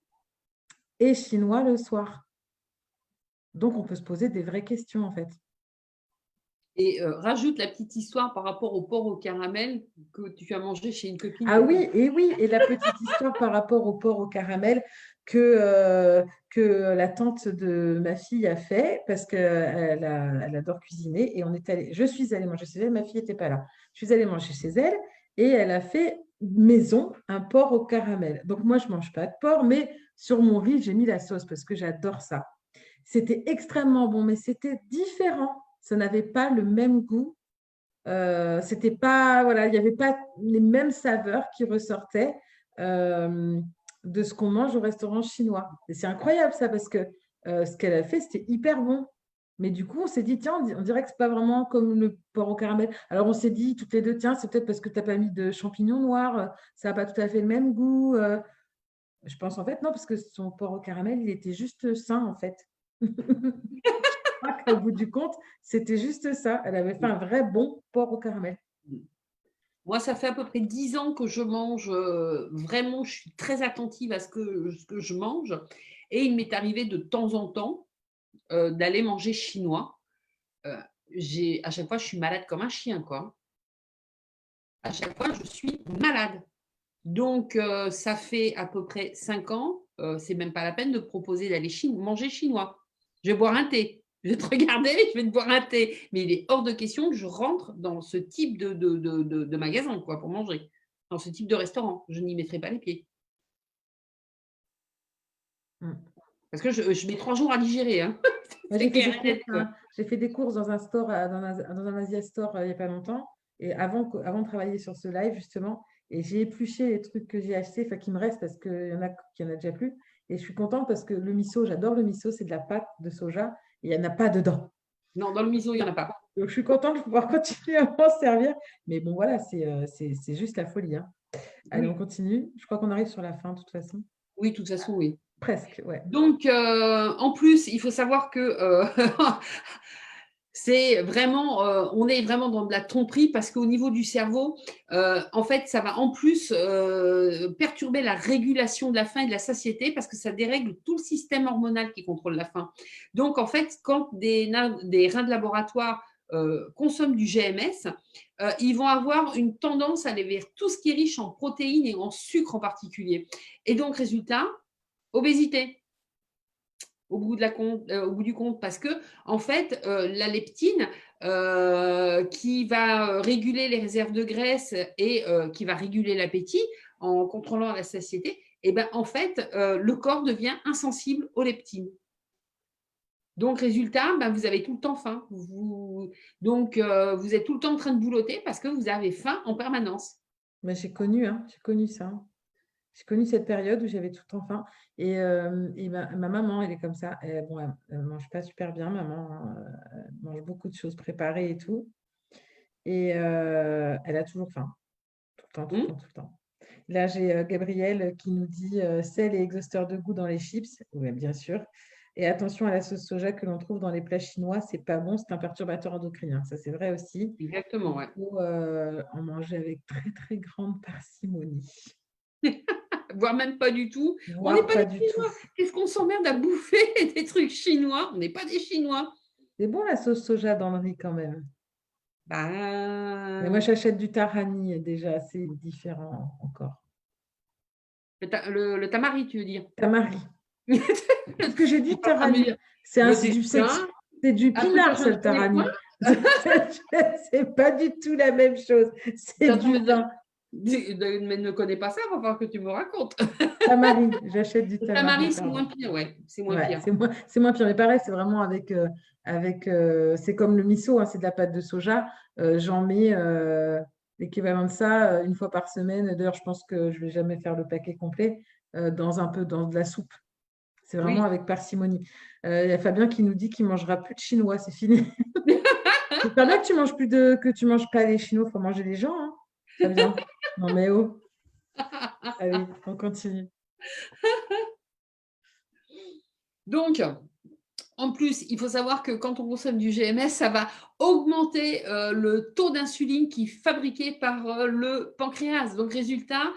et chinois le soir. Donc, on peut se poser des vraies questions, en fait. Et rajoute la petite histoire par rapport au porc au caramel que tu as mangé chez une copine. Ah oui, et la petite histoire par rapport au porc au caramel que la tante de ma fille a fait parce qu'elle adore cuisiner et je suis allée manger chez elle, ma fille n'était pas là. Je suis allée manger chez elle et elle a fait maison un porc au caramel. Donc moi, je ne mange pas de porc, mais sur mon riz, j'ai mis la sauce parce que j'adore ça. C'était extrêmement bon, mais c'était différent. Ça n'avait pas le même goût. C'était pas, voilà, il n'y avait pas les mêmes saveurs qui ressortaient de ce qu'on mange au restaurant chinois. Et c'est incroyable ça, parce que ce qu'elle a fait, c'était hyper bon. Mais du coup, on s'est dit, tiens, on dirait que c'est pas vraiment comme le porc au caramel. Alors, on s'est dit toutes les deux, tiens, c'est peut-être parce que tu n'as pas mis de champignons noirs, ça n'a pas tout à fait le même goût. Je pense en fait, non, parce que son porc au caramel, il était juste sain, en fait. Au bout du compte, c'était juste ça. Elle avait fait un vrai bon porc au caramel. Moi, ça fait à peu près 10 ans que je mange vraiment, je suis très attentive à ce que je mange. Et il m'est arrivé de temps en temps d'aller manger chinois. À chaque fois, je suis malade comme un chien, quoi. À chaque fois, je suis malade. Donc, ça fait à peu près 5 ans. C'est même pas la peine de proposer d'aller manger chinois. Je vais boire un thé. Je vais te regarder, je vais te boire un thé. Mais il est hors de question que je rentre dans ce type de magasin, quoi, pour manger. Dans ce type de restaurant. Je n'y mettrai pas les pieds. Parce que je mets 3 jours à digérer. Hein. J'ai fait des courses dans un store, dans un Asia Store il n'y a pas longtemps. Et avant de travailler sur ce live, justement, et j'ai épluché les trucs que j'ai achetés, enfin qui me restent parce qu'il y en a déjà plus. Et je suis contente parce que le miso, j'adore le miso, c'est de la pâte de soja. Il n'y en a pas dedans. Non, dans le miso, il n'y en a pas. Donc, je suis contente de pouvoir continuer à m'en servir. Mais bon, voilà, c'est juste la folie. Hein. Allez, on continue. Je crois qu'on arrive sur la fin, de toute façon. Oui, de toute façon, oui. Presque, ouais. Donc, en plus, il faut savoir que c'est vraiment, on est vraiment dans de la tromperie parce qu'au niveau du cerveau, en fait, ça va en plus perturber la régulation de la faim et de la satiété parce que ça dérègle tout le système hormonal qui contrôle la faim. Donc, en fait, quand des reins de laboratoire consomment du GMS, ils vont avoir une tendance à aller vers tout ce qui est riche en protéines et en sucre en particulier. Et donc, résultat, obésité. au bout du compte, parce que en fait, la leptine qui va réguler les réserves de graisse et qui va réguler l'appétit en contrôlant la satiété, et ben en fait, le corps devient insensible aux leptines. Donc, résultat, ben, vous avez tout le temps faim. Donc, vous êtes tout le temps en train de boulotter parce que vous avez faim en permanence. Mais j'ai connu ça. J'ai connu cette période où j'avais tout le temps faim. Et ma maman, elle est comme ça. Elle ne mange pas super bien, maman. Elle mange beaucoup de choses préparées et tout. Et elle a toujours faim. Tout le temps, tout le temps, tout le temps. Là, j'ai Gabriel qui nous dit sel et exhausteur de goût dans les chips. Oui, bien sûr. Et attention à la sauce soja que l'on trouve dans les plats chinois. C'est pas bon, c'est un perturbateur endocrinien. Ça, c'est vrai aussi. Exactement, ouais. Il faut en manger avec très, très grande parcimonie. Voire même pas du tout. Voire on n'est pas du des Chinois. Qu'est-ce qu'on s'emmerde à bouffer des trucs chinois? On n'est pas des Chinois. C'est bon la sauce soja dans le riz quand même. Bah... Mais moi, j'achète du tahani déjà, c'est différent encore. Le tamari, tu veux dire? Tamari. Parce que j'ai dit tahani. C'est du pinard, ça, le tahani. C'est pas du tout la même chose. C'est du vin. Mais ne connais pas ça, il va falloir que tu me racontes. Tamari, j'achète du tamari. Tamari, c'est moins pire, ouais. C'est moins pire. C'est moins pire. Mais pareil, c'est vraiment c'est comme le miso, hein, c'est de la pâte de soja. J'en mets l'équivalent de ça une fois par semaine. D'ailleurs, je pense que je ne vais jamais faire le paquet complet dans de la soupe. C'est vraiment avec parcimonie. Il y a Fabien qui nous dit qu'il ne mangera plus de chinois, c'est fini. C'est pas bien que tu manges pas les chinois, il faut manger les gens. Hein. Fabien. Non mais oh. Allez, on continue. Donc, en plus, il faut savoir que quand on consomme du GMS, ça va augmenter le taux d'insuline qui est fabriqué par le pancréas. Donc, résultat,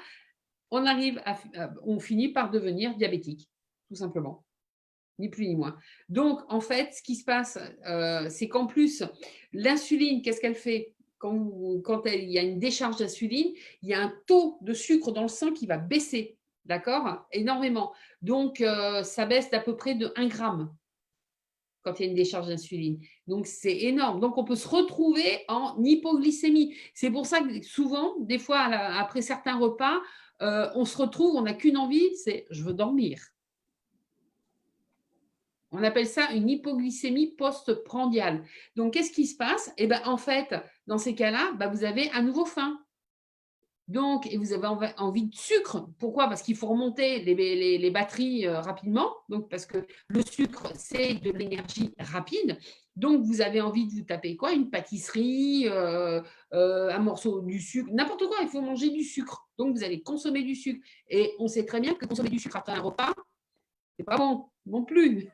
on finit par devenir diabétique, tout simplement. Ni plus ni moins. Donc, en fait, ce qui se passe, c'est qu'en plus, l'insuline, qu'est-ce qu'elle fait? Quand il y a une décharge d'insuline, il y a un taux de sucre dans le sang qui va baisser, d'accord? Énormément. Donc, ça baisse d'à peu près de 1 gramme quand il y a une décharge d'insuline. Donc, c'est énorme. Donc, on peut se retrouver en hypoglycémie. C'est pour ça que souvent, des fois, après certains repas, on se retrouve, on n'a qu'une envie, c'est « je veux dormir ». On appelle ça une hypoglycémie post-prandiale. Donc, qu'est-ce qui se passe? Eh bien, en fait, dans ces cas-là, vous avez à nouveau faim. Donc, et vous avez envie de sucre. Pourquoi? Parce qu'il faut remonter les batteries rapidement. Donc, parce que le sucre, c'est de l'énergie rapide. Donc, vous avez envie de vous taper quoi? Une pâtisserie, un morceau du sucre, n'importe quoi. Il faut manger du sucre. Donc, vous allez consommer du sucre. Et on sait très bien que consommer du sucre après un repas, c'est pas bon non plus.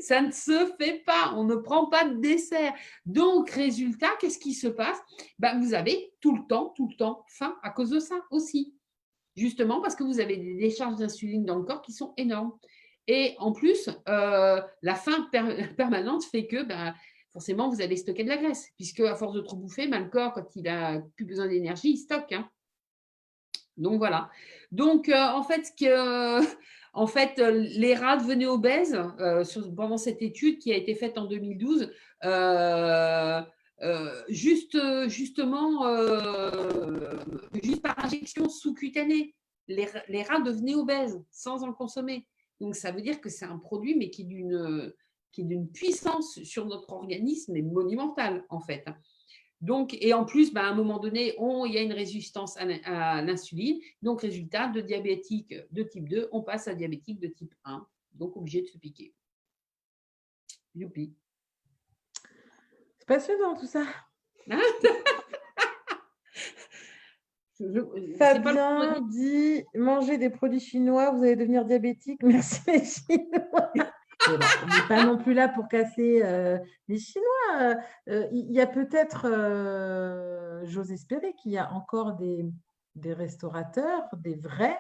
Ça ne se fait pas. On ne prend pas de dessert. Donc, résultat, qu'est-ce qui se passe? Vous avez tout le temps faim à cause de ça aussi. Justement parce que vous avez des décharges d'insuline dans le corps qui sont énormes. Et en plus, la faim permanente fait que forcément, vous allez stocker de la graisse. Puisque à force de trop bouffer, le corps, quand il n'a plus besoin d'énergie, il stocke. Hein. Donc, voilà. Donc, en fait, les rats devenaient obèses pendant cette étude qui a été faite en 2012, juste par injection sous-cutanée. Les rats devenaient obèses sans en consommer. Donc, ça veut dire que c'est un produit, mais qui est d'une puissance sur notre organisme et monumentale, en fait. Donc, et en plus, à un moment donné, il y a une résistance à l'insuline. Donc, résultat, de diabétique de type 2, on passe à diabétique de type 1. Donc, obligé de se piquer. Youpi. C'est passionnant tout ça. Fabien dit « Mangez des produits chinois, vous allez devenir diabétique. Merci les Chinois. » On n'est pas non plus là pour casser les Chinois. Il y a peut-être, j'ose espérer qu'il y a encore des restaurateurs, des vrais,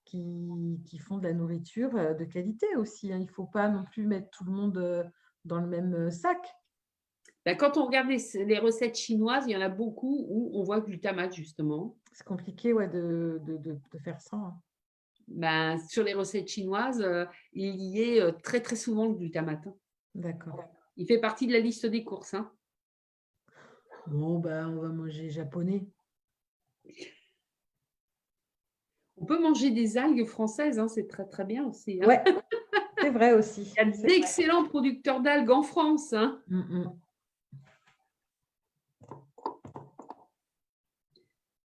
qui font de la nourriture de qualité aussi. Hein. Il ne faut pas non plus mettre tout le monde dans le même sac. Quand on regarde les recettes chinoises, il y en a beaucoup où on voit glutamate, justement. C'est compliqué de faire ça. Hein. Ben, sur les recettes chinoises, il y est très, très souvent le glutamate. Hein. D'accord. Il fait partie de la liste des courses. Hein. Bon, ben, on va manger japonais. On peut manger des algues françaises, hein, c'est très, très bien aussi. Hein. Ouais, c'est vrai aussi. Il y a d'excellents producteurs d'algues en France. Hein.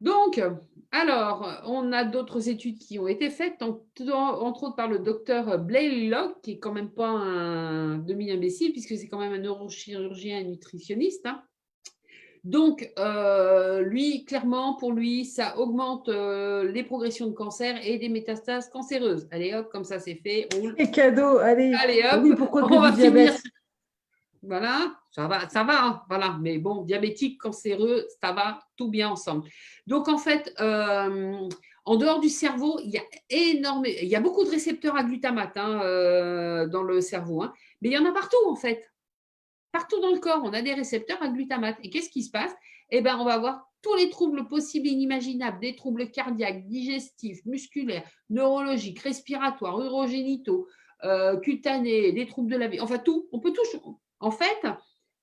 Donc, alors, on a d'autres études qui ont été faites, entre autres par le docteur Blaylock, qui est quand même pas un demi-imbécile, puisque c'est quand même un neurochirurgien et nutritionniste. Hein. Donc, lui, clairement, pour lui, ça augmente les progressions de cancer et des métastases cancéreuses. Allez hop, comme ça, c'est fait. Et cadeau, allez. Hop, oui, pourquoi on va du diabète? finir. Voilà, ça va, hein, voilà. Mais bon, diabétique, cancéreux, ça va tout bien ensemble. Donc, en fait, en dehors du cerveau, il y a beaucoup de récepteurs à glutamate hein, dans le cerveau, hein, mais il y en a partout, en fait. Partout dans le corps, on a des récepteurs à glutamate. Et qu'est-ce qui se passe? Eh bien, on va avoir tous les troubles possibles et inimaginables, des troubles cardiaques, digestifs, musculaires, neurologiques, respiratoires, urogénitaux, cutanés, des troubles de la vie, enfin tout, on peut tout. En fait,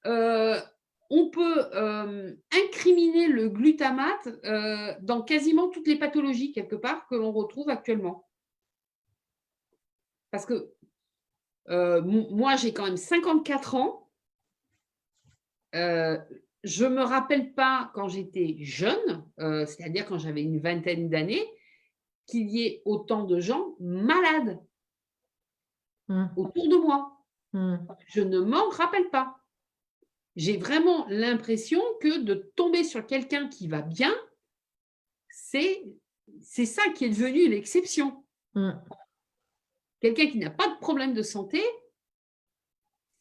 on peut incriminer le glutamate dans quasiment toutes les pathologies, quelque part, que l'on retrouve actuellement. Parce que moi, j'ai quand même 54 ans. Je ne me rappelle pas quand j'étais jeune, c'est-à-dire quand j'avais une vingtaine d'années, qu'il y ait autant de gens malades autour de moi. Je ne m'en rappelle pas. J'ai vraiment l'impression que de tomber sur quelqu'un qui va bien, c'est ça qui est devenu l'exception. Quelqu'un qui n'a pas de problème de santé,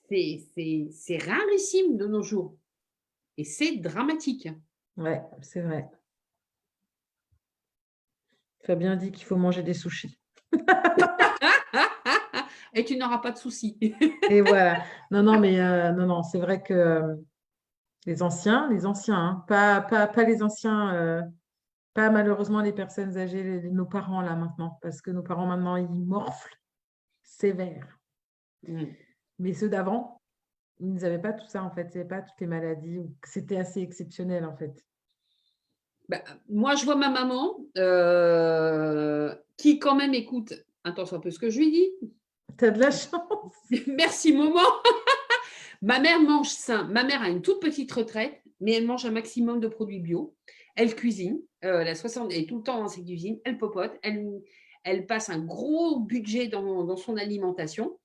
c'est rarissime de nos jours. Et c'est dramatique. Ouais, c'est vrai. Fabien dit qu'il faut manger des sushis. Et tu n'auras pas de soucis. Et voilà. Non, mais non, c'est vrai que les anciens, hein, pas les anciens, pas malheureusement les personnes âgées, nos parents là maintenant, parce que nos parents maintenant, ils morflent sévère. Mais ceux d'avant, ils n'avaient pas tout ça en fait, c'est pas toutes les maladies, c'était assez exceptionnel en fait. Ben, moi, je vois ma maman qui quand même écoute, attention un peu ce que je lui dis. Tu as de la chance. Merci, maman. Ma mère mange sain. Ma mère a une toute petite retraite, mais elle mange un maximum de produits bio. Elle cuisine. Elle a 60, elle est tout le temps dans ses cuisines. Elle popote. Elle passe un gros budget dans son alimentation.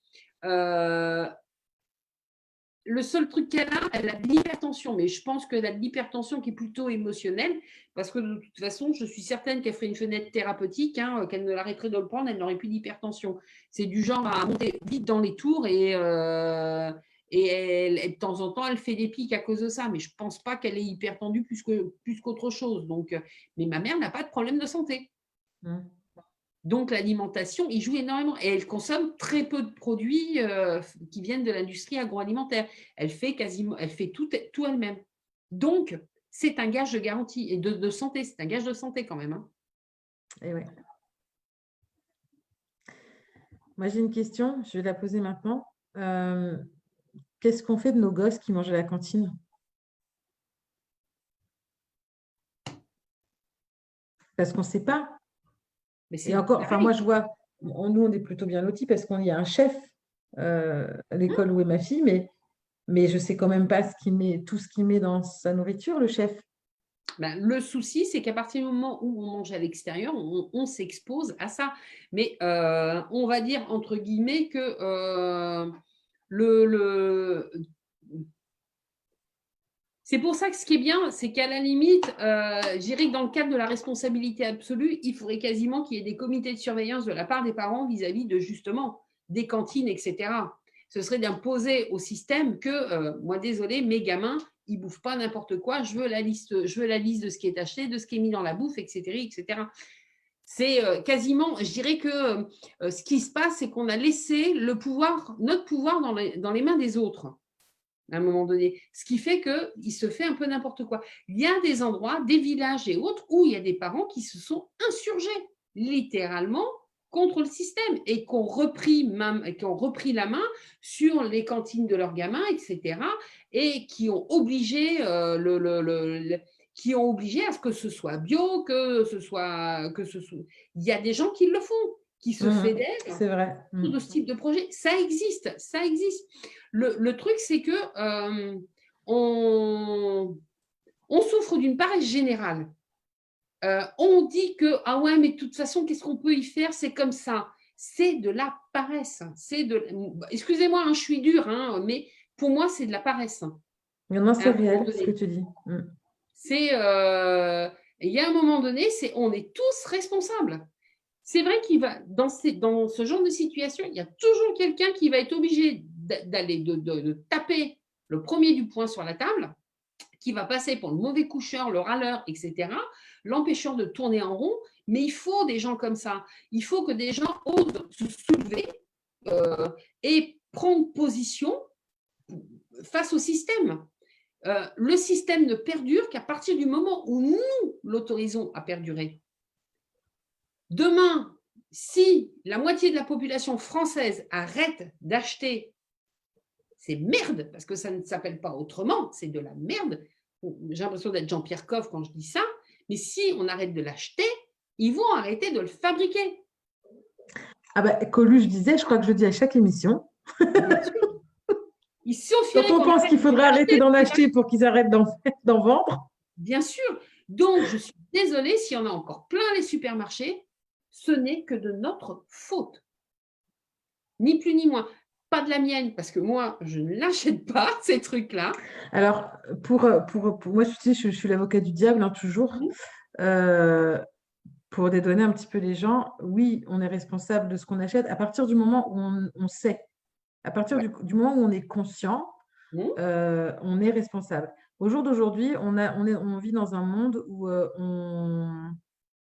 Le seul truc qu'elle a de l'hypertension, mais je pense qu'elle a de l'hypertension qui est plutôt émotionnelle, parce que de toute façon, je suis certaine qu'elle ferait une fenêtre thérapeutique, hein, qu'elle ne l'arrêterait de le prendre, elle n'aurait plus d'hypertension. C'est du genre à monter vite dans les tours et de temps en temps, elle fait des pics à cause de ça, mais je ne pense pas qu'elle est hypertendue plus qu'autre chose. Donc, mais ma mère n'a pas de problème de santé. Donc, l'alimentation, il joue énormément. Et elle consomme très peu de produits qui viennent de l'industrie agroalimentaire. Elle fait tout elle-même. Donc, c'est un gage de garantie et de santé. C'est un gage de santé quand même. Hein. Et ouais. Moi, j'ai une question. Je vais la poser maintenant. Qu'est-ce qu'on fait de nos gosses qui mangent à la cantine? Parce qu'on ne sait pas. Et encore, enfin, moi, je vois, nous, on est plutôt bien lotis parce qu'il y a un chef à l'école où est ma fille, mais je ne sais quand même pas tout ce qu'il met dans sa nourriture, le chef. Ben, le souci, c'est qu'à partir du moment où on mange à l'extérieur, on s'expose à ça. Mais on va dire, entre guillemets, que c'est pour ça que ce qui est bien, c'est qu'à la limite, je dirais que dans le cadre de la responsabilité absolue, il faudrait quasiment qu'il y ait des comités de surveillance de la part des parents vis-à-vis de justement des cantines, etc. Ce serait d'imposer au système que, moi désolé, mes gamins, ils ne bouffent pas n'importe quoi, je veux la liste de ce qui est acheté, de ce qui est mis dans la bouffe, etc. etc. C'est quasiment, je dirais que ce qui se passe, c'est qu'on a laissé notre pouvoir dans les mains des autres. À un moment donné, ce qui fait qu'il se fait un peu n'importe quoi. Il y a des endroits, des villages et autres, où il y a des parents qui se sont insurgés, littéralement, contre le système et qui ont repris la main sur les cantines de leurs gamins, etc. et qui ont obligé à ce que ce soit bio, que ce soit. Il y a des gens qui le font, qui se fédèrent c'est vrai. de ce type de projet. Ça existe, ça existe. Le truc, c'est que on souffre d'une paresse générale. On dit que, ah ouais, mais de toute façon, qu'est-ce qu'on peut y faire? C'est comme ça. C'est de la paresse. Excusez-moi, hein, je suis dure, hein, mais pour moi, c'est de la paresse. Non, c'est réel ce que tu dis. Il y a un moment donné, on est tous responsables. C'est vrai qu'il va, dans ce genre de situation, il y a toujours quelqu'un qui va être obligé d'aller de taper le premier du poing sur la table, qui va passer pour le mauvais coucheur, le râleur, etc., l'empêchant de tourner en rond. Mais il faut des gens comme ça. Il faut que des gens osent se soulever et prendre position face au système. Le système ne perdure qu'à partir du moment où nous l'autorisons à perdurer. Demain, si la moitié de la population française arrête d'acheter ces merdes, parce que ça ne s'appelle pas autrement, c'est de la merde, j'ai l'impression d'être Jean-Pierre Coff quand je dis ça, mais si on arrête de l'acheter, ils vont arrêter de le fabriquer. Ah bah, Coluche disait, je crois que je le dis à chaque émission, quand on pense qu'il faudrait arrêter d'en acheter pour qu'ils arrêtent d'en vendre. Bien sûr. Donc, je suis désolée, s'il y en a encore plein les supermarchés, ce n'est que de notre faute. Ni plus ni moins. Pas de la mienne, parce que moi, je ne l'achète pas, ces trucs-là. Alors, pour moi, je suis l'avocat du diable, hein, toujours. Pour dédouaner un petit peu les gens, oui, on est responsable de ce qu'on achète à partir du moment où on sait. À partir du moment où on est conscient, on est responsable. Au jour d'aujourd'hui, on vit dans un monde où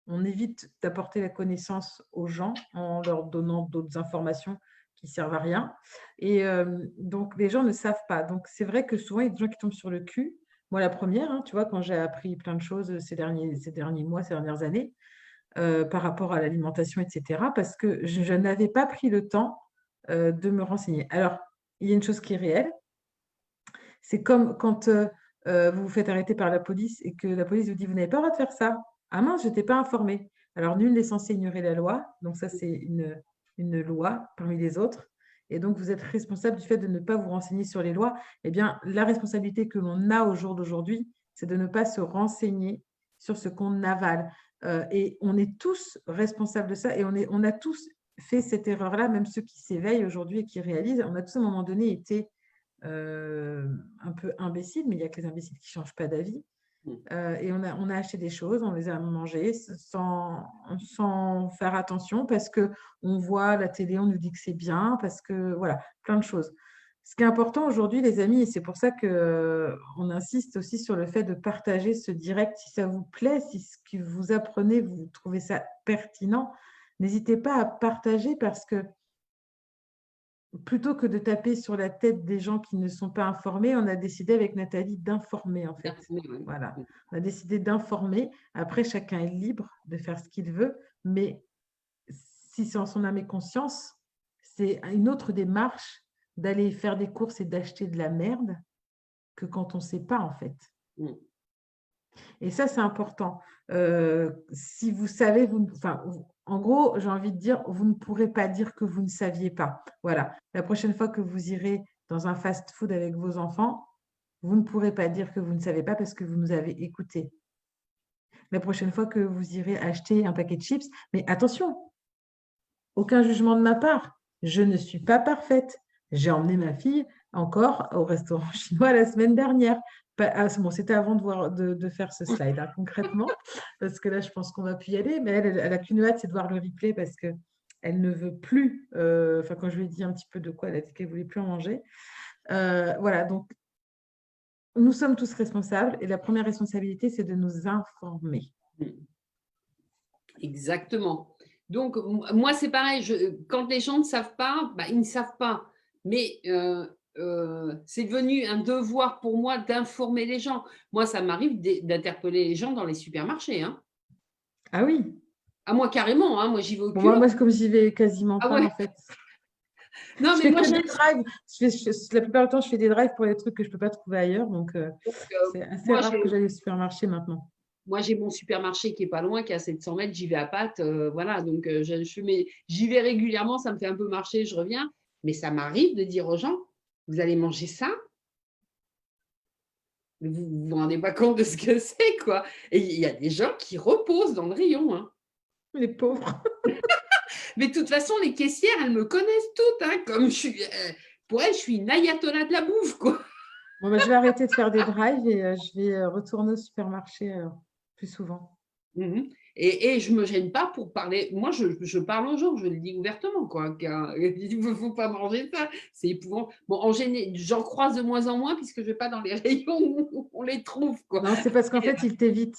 on évite d'apporter la connaissance aux gens en leur donnant d'autres informations qui servent à rien. Et donc, les gens ne savent pas. Donc, c'est vrai que souvent, il y a des gens qui tombent sur le cul. Moi, la première, hein, tu vois, quand j'ai appris plein de choses ces derniers mois, ces dernières années, par rapport à l'alimentation, etc., parce que je n'avais pas pris le temps de me renseigner. Alors, il y a une chose qui est réelle. C'est comme quand vous vous faites arrêter par la police et que la police vous dit « vous n'avez pas le droit de faire ça ». Ah mince, je n'étais pas informée. Alors, nul n'est censé ignorer la loi. Donc, ça, c'est une loi parmi les autres. Et donc, vous êtes responsable du fait de ne pas vous renseigner sur les lois. Eh bien, la responsabilité que l'on a au jour d'aujourd'hui, c'est de ne pas se renseigner sur ce qu'on avale. Et on est tous responsables de ça. Et on a tous fait cette erreur-là, même ceux qui s'éveillent aujourd'hui et qui réalisent. On a tous, à un moment donné, été un peu imbéciles, mais il n'y a que les imbéciles qui ne changent pas d'avis. Et on a acheté des choses, on les a mangées sans faire attention parce qu'on voit la télé, on nous dit que c'est bien, parce que voilà, plein de choses. Ce qui est important aujourd'hui, les amis, et c'est pour ça qu'on insiste aussi sur le fait de partager ce direct, si ça vous plaît, si ce que vous apprenez, vous trouvez ça pertinent, n'hésitez pas à partager parce que plutôt que de taper sur la tête des gens qui ne sont pas informés, on a décidé avec Nathalie d'informer en fait. Voilà. On a décidé d'informer. Après, chacun est libre de faire ce qu'il veut, mais si c'est en son âme et conscience, c'est une autre démarche d'aller faire des courses et d'acheter de la merde que quand on ne sait pas en fait. Et ça, c'est important. Si vous savez, en gros, j'ai envie de dire, vous ne pourrez pas dire que vous ne saviez pas. Voilà. La prochaine fois que vous irez dans un fast-food avec vos enfants, vous ne pourrez pas dire que vous ne savez pas parce que vous nous avez écoutés. La prochaine fois que vous irez acheter un paquet de chips, mais attention, aucun jugement de ma part. Je ne suis pas parfaite. J'ai emmené ma fille encore au restaurant chinois la semaine dernière. Bon, c'était avant de faire ce slide, hein, concrètement, parce que là, je pense qu'on va plus y aller, mais elle a qu'une hâte, c'est de voir le replay parce qu'elle ne veut plus, quand je lui ai dit un petit peu de quoi, elle a dit qu'elle ne voulait plus en manger. Voilà, donc, nous sommes tous responsables et la première responsabilité, c'est de nous informer. Exactement. Donc, moi, c'est pareil, quand les gens ne savent pas, ils ne savent pas, mais... c'est devenu un devoir pour moi d'informer les gens. Moi, ça m'arrive d'interpeller les gens dans les supermarchés. Hein. Ah oui. Ah, moi, carrément, hein, moi, j'y vais au Bon, culot. moi, comme j'y vais quasiment Ah pas, ouais. en fait. Non, Je mais fais moi, que des drives. La plupart du temps, je fais des drives pour des trucs que je ne peux pas trouver ailleurs. Donc, c'est assez moi, rare que j'aille au supermarché maintenant. Moi, j'ai mon supermarché qui est pas loin, qui est à 700 mètres, j'y vais à pattes, voilà. Donc, j'y vais régulièrement, ça me fait un peu marcher, je reviens. Mais ça m'arrive de dire aux gens, vous allez manger ça? Vous vous rendez pas compte de ce que c'est, quoi. Et il y a des gens qui reposent dans le rayon, hein. Les pauvres. Mais de toute façon, les caissières, elles me connaissent toutes, hein, comme pour elles, je suis une ayatollah de la bouffe, quoi. Bon, je vais arrêter de faire des drives et je vais retourner au supermarché plus souvent. Et je ne me gêne pas pour parler. Moi, je parle aux gens, je le dis ouvertement, quoi. Il ne faut pas manger ça. C'est épouvantable. Bon, j'en croise de moins en moins puisque je ne vais pas dans les rayons où on les trouve, quoi. Non, c'est parce qu'en fait, ils t'évitent.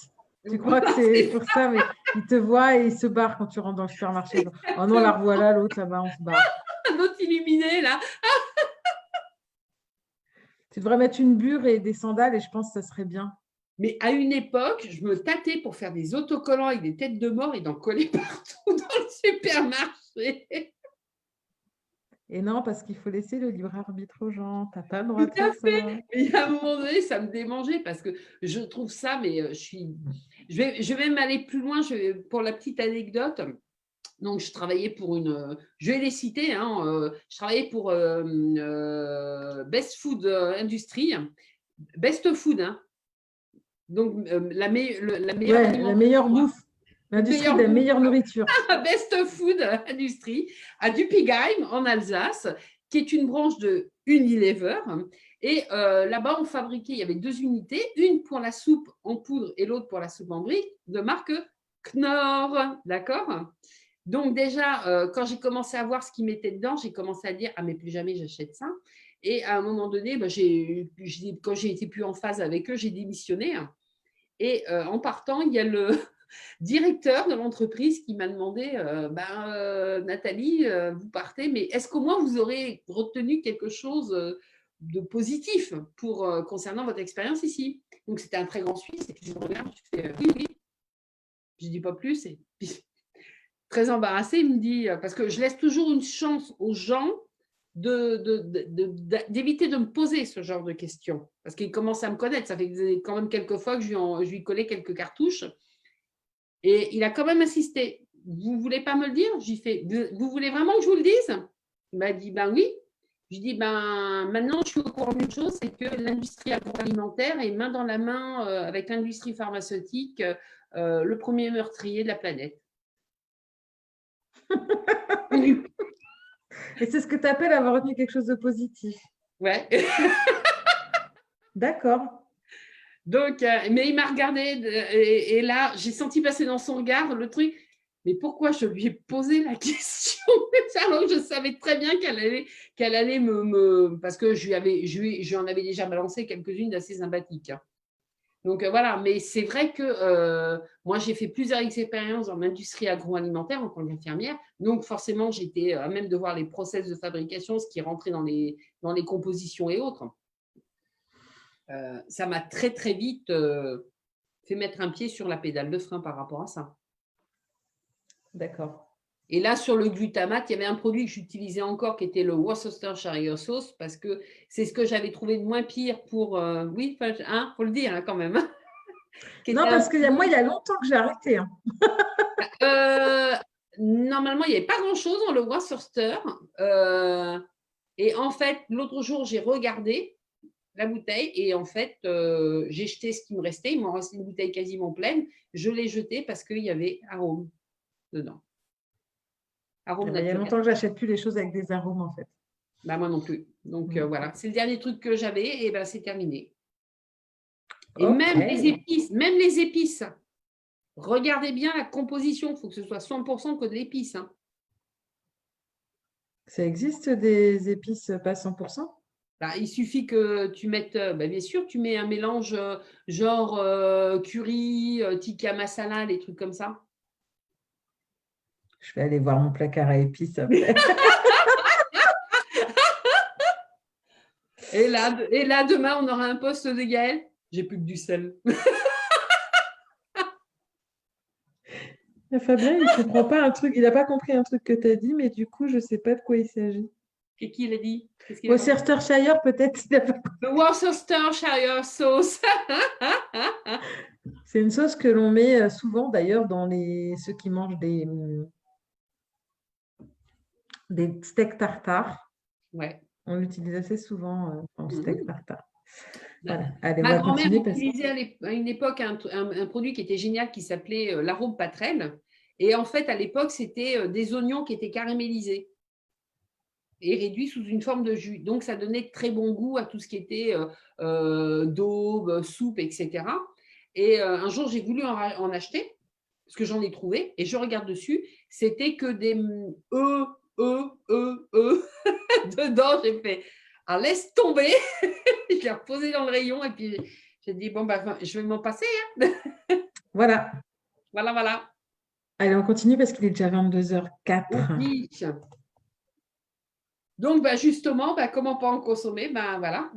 Tu crois que c'est pour ça, mais ils te voient et ils se barrent quand tu rentres dans le supermarché. Oh non, la revoilà, l'autre là-bas, on se barre. Un autre illuminé, là. Tu devrais mettre une bure et des sandales et je pense que ça serait bien. Mais à une époque, je me tâtais pour faire des autocollants avec des têtes de mort et d'en coller partout dans le supermarché. Et non, parce qu'il faut laisser le libre arbitre aux gens. Tu n'as pas le droit de Tout à faire ça. fait. Mais à un moment donné, ça me démangeait parce que je trouve ça, mais je vais même aller plus loin pour la petite anecdote. Donc, je travaillais pour je vais les citer, hein, je travaillais pour Best Food Industry, Best Food, hein. Donc, la meilleure bouffe, l'industrie de la meilleure nourriture. Best Food Industry à Dupigheim, en Alsace, qui est une branche de Unilever. Et là-bas, on fabriquait, il y avait 2 unités, une pour la soupe en poudre et l'autre pour la soupe en brique, de marque Knorr, d'accord? Donc déjà, quand j'ai commencé à voir ce qu'ils mettaient dedans, j'ai commencé à dire « Ah, mais plus jamais j'achète ça ». Et à un moment donné, quand j'ai été plus en phase avec eux, j'ai démissionné. Et en partant, il y a le directeur de l'entreprise qui m'a demandé Nathalie, vous partez, mais est-ce qu'au moins vous aurez retenu quelque chose de positif concernant votre expérience ici? Donc, c'était un très grand Suisse. Et puis, je me regarde, je fais oui, oui. Je ne dis pas plus. Et puis, très embarrassé, il me dit, parce que je laisse toujours une chance aux gens d'éviter de me poser ce genre de questions. Parce qu'il commence à me connaître. Ça fait quand même quelques fois que je lui collais quelques cartouches. Et il a quand même insisté. Vous ne voulez pas me le dire? J'ai fait, vous voulez vraiment que je vous le dise? Il m'a dit, ben oui. Je dis, maintenant, je suis au courant d'une chose, c'est que l'industrie agroalimentaire est main dans la main avec l'industrie pharmaceutique, le premier meurtrier de la planète. Et c'est ce que tu appelles avoir retenu quelque chose de positif. Ouais. D'accord. Donc, mais il m'a regardé et là, j'ai senti passer dans son regard le truc. Mais pourquoi je lui ai posé la question? Alors je savais très bien qu'elle allait parce que je lui en avais déjà balancé quelques-unes d'assez sympathiques. Donc voilà, mais c'est vrai que moi j'ai fait plusieurs expériences dans l'industrie agroalimentaire en tant qu'infirmière, donc forcément j'étais à même de voir les process de fabrication, ce qui rentrait dans les compositions et autres. Ça m'a très très vite fait mettre un pied sur la pédale de frein par rapport à ça. D'accord. Et là, sur le glutamate, il y avait un produit que j'utilisais encore qui était le Worcestershire sauce parce que c'est ce que j'avais trouvé de moins pire pour… oui, hein, faut le dire hein, quand même. Non, parce que moi, il y a longtemps que j'ai arrêté. Hein. Normalement, il n'y avait pas grand-chose dans le Worcester. Et en fait, l'autre jour, j'ai regardé la bouteille et en fait, j'ai jeté ce qui me restait. Il m'en restait une bouteille quasiment pleine. Je l'ai jetée parce qu'il y avait arôme dedans. Il y a longtemps que je n'achète plus les choses avec des arômes, en fait. Bah, moi non plus. Donc, voilà. C'est le dernier truc que j'avais et c'est terminé. Et même les épices, regardez bien la composition. Il faut que ce soit 100% que de l'épice. Hein. Ça existe des épices pas 100%? Il suffit que tu mettes, bien sûr, tu mets un mélange genre curry, tikka masala, les trucs comme ça. Je vais aller voir mon placard à épices après. Et là, demain, on aura un poste de Gaëlle. J'ai plus que du sel. Fabien, il ne comprend pas un truc, il n'a pas compris un truc que tu as dit, mais du coup, je ne sais pas de quoi il s'agit. Et qui l'a dit? Qu'est-ce qu'il a compris? Worcestershire, peut-être. Il a pas compris. Le Worcestershire sauce. C'est une sauce que l'on met souvent, d'ailleurs, dans ceux qui mangent des steaks tartare. Ouais. On l'utilise assez souvent en steak tartare. Voilà. Allez, on Ma va grand-mère continuer. utilisait à une époque un produit qui était génial qui s'appelait l'arôme Patrel. Et en fait, à l'époque, c'était des oignons qui étaient caramélisés et réduits sous une forme de jus. Donc, ça donnait très bon goût à tout ce qui était daube, soupe, etc. Et un jour, j'ai voulu en acheter parce que j'en ai trouvé. Et je regarde dessus, c'était que des dedans. J'ai fait, alors laisse tomber. Je l'ai reposé dans le rayon et puis j'ai dit, bon, bah, je vais m'en passer. Hein. Voilà. Voilà. Allez, on continue parce qu'il est déjà 22h04. Oui. Donc, bah, justement, bah, comment pas en consommer? Ben voilà.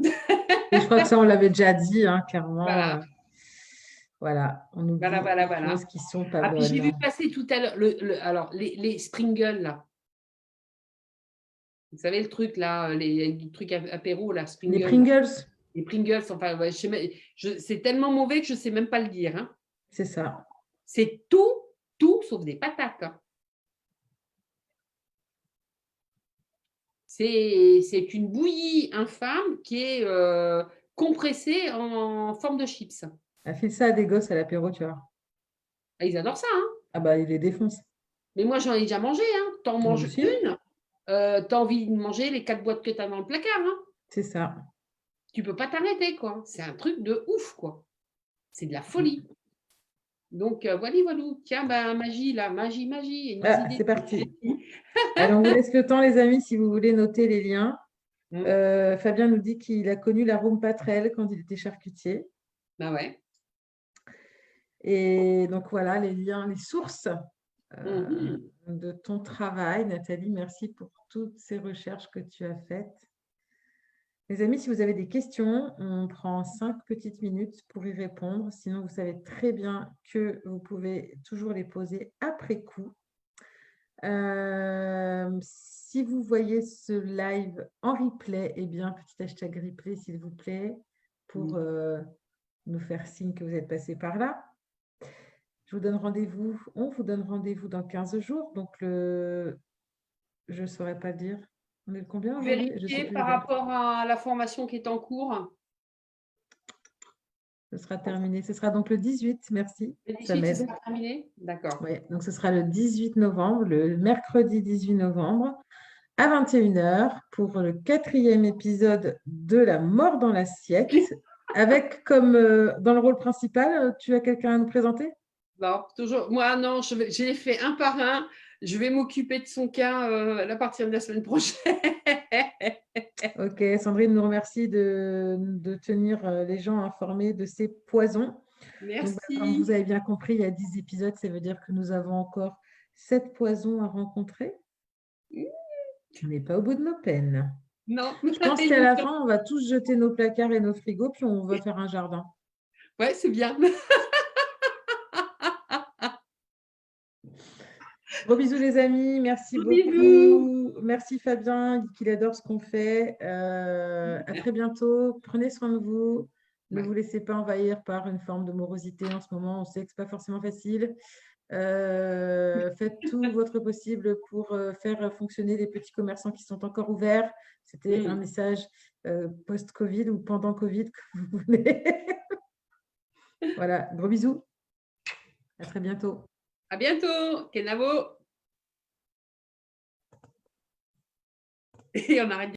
Et je crois que ça, on l'avait déjà dit, hein, clairement. Voilà. Voilà. On oublie Voilà. les choses qui sont pas Puis j'ai bonnes. vu passer tout à l'heure alors, les Springles, là. Vous savez, le truc, là, les trucs apéro, là, Springles. Les Pringles. Les Pringles, enfin, ouais, c'est tellement mauvais que je ne sais même pas le dire. Hein. C'est ça. C'est tout sauf des patates. Hein. C'est une bouillie infâme qui est compressée en forme de chips. Elle fait ça à des gosses à l'apéro, tu vois. Ah, ils adorent ça. Hein. Ah bah, ils les défoncent. Mais moi, j'en ai déjà mangé. Hein. Tu en manges une, tu as envie de manger les 4 boîtes que tu as dans le placard. Hein. C'est ça. Tu peux pas t'arrêter, quoi. C'est un truc de ouf, quoi. C'est de la folie. Donc, voilà. Tiens, bah, magie, là. Magie. C'est parti. Alors, on vous laisse le temps, les amis, si vous voulez noter les liens. Fabien nous dit qu'il a connu l'arôme Patrel quand il était charcutier. Ah ouais. Et donc, voilà, les liens, les sources de ton travail. Nathalie, merci pour toutes ces recherches que tu as faites. Les amis, si vous avez des questions, on prend 5 petites minutes pour y répondre. Sinon, vous savez très bien que vous pouvez toujours les poser après coup. Si vous voyez ce live en replay, eh bien, petit hashtag replay, s'il vous plaît, pour nous faire signe que vous êtes passé par là. On vous donne rendez-vous dans 15 jours. Donc, je ne saurais pas dire. On est le combien aujourd'hui? Vérifier par rapport à la formation qui est en cours. Ce sera terminé. Ce sera donc le 18, merci. Le 18, ce sera terminé? D'accord. Oui, donc ce sera le 18 novembre, le mercredi 18 novembre, à 21h, pour le 4e épisode de La mort dans l'assiette. Avec comme dans le rôle principal, tu as quelqu'un à nous présenter? Non, toujours. Moi, non, je l'ai fait un par un. Je vais m'occuper de son cas à partir de la semaine prochaine. Ok, Sandrine nous remercie de tenir les gens informés de ces poisons. Merci. Donc, comme vous avez bien compris, il y a 10 épisodes, ça veut dire que nous avons encore 7 poisons à rencontrer. On n'est pas au bout de nos peines. Non. Je pense qu'à la fin, on va tous jeter nos placards et nos frigos, puis on va faire un jardin. Ouais, c'est bien. Gros bisous les amis, merci beaucoup. Bisous. Merci Fabien, il dit qu'il adore ce qu'on fait. À très bientôt, prenez soin de vous. Ne vous laissez pas envahir par une forme de morosité en ce moment, on sait que ce n'est pas forcément facile. Faites tout votre possible pour faire fonctionner les petits commerçants qui sont encore ouverts. C'était un message post-Covid ou pendant Covid que vous voulez. Voilà, gros bisous. À très bientôt. À bientôt, Kenavo. Et on arrête.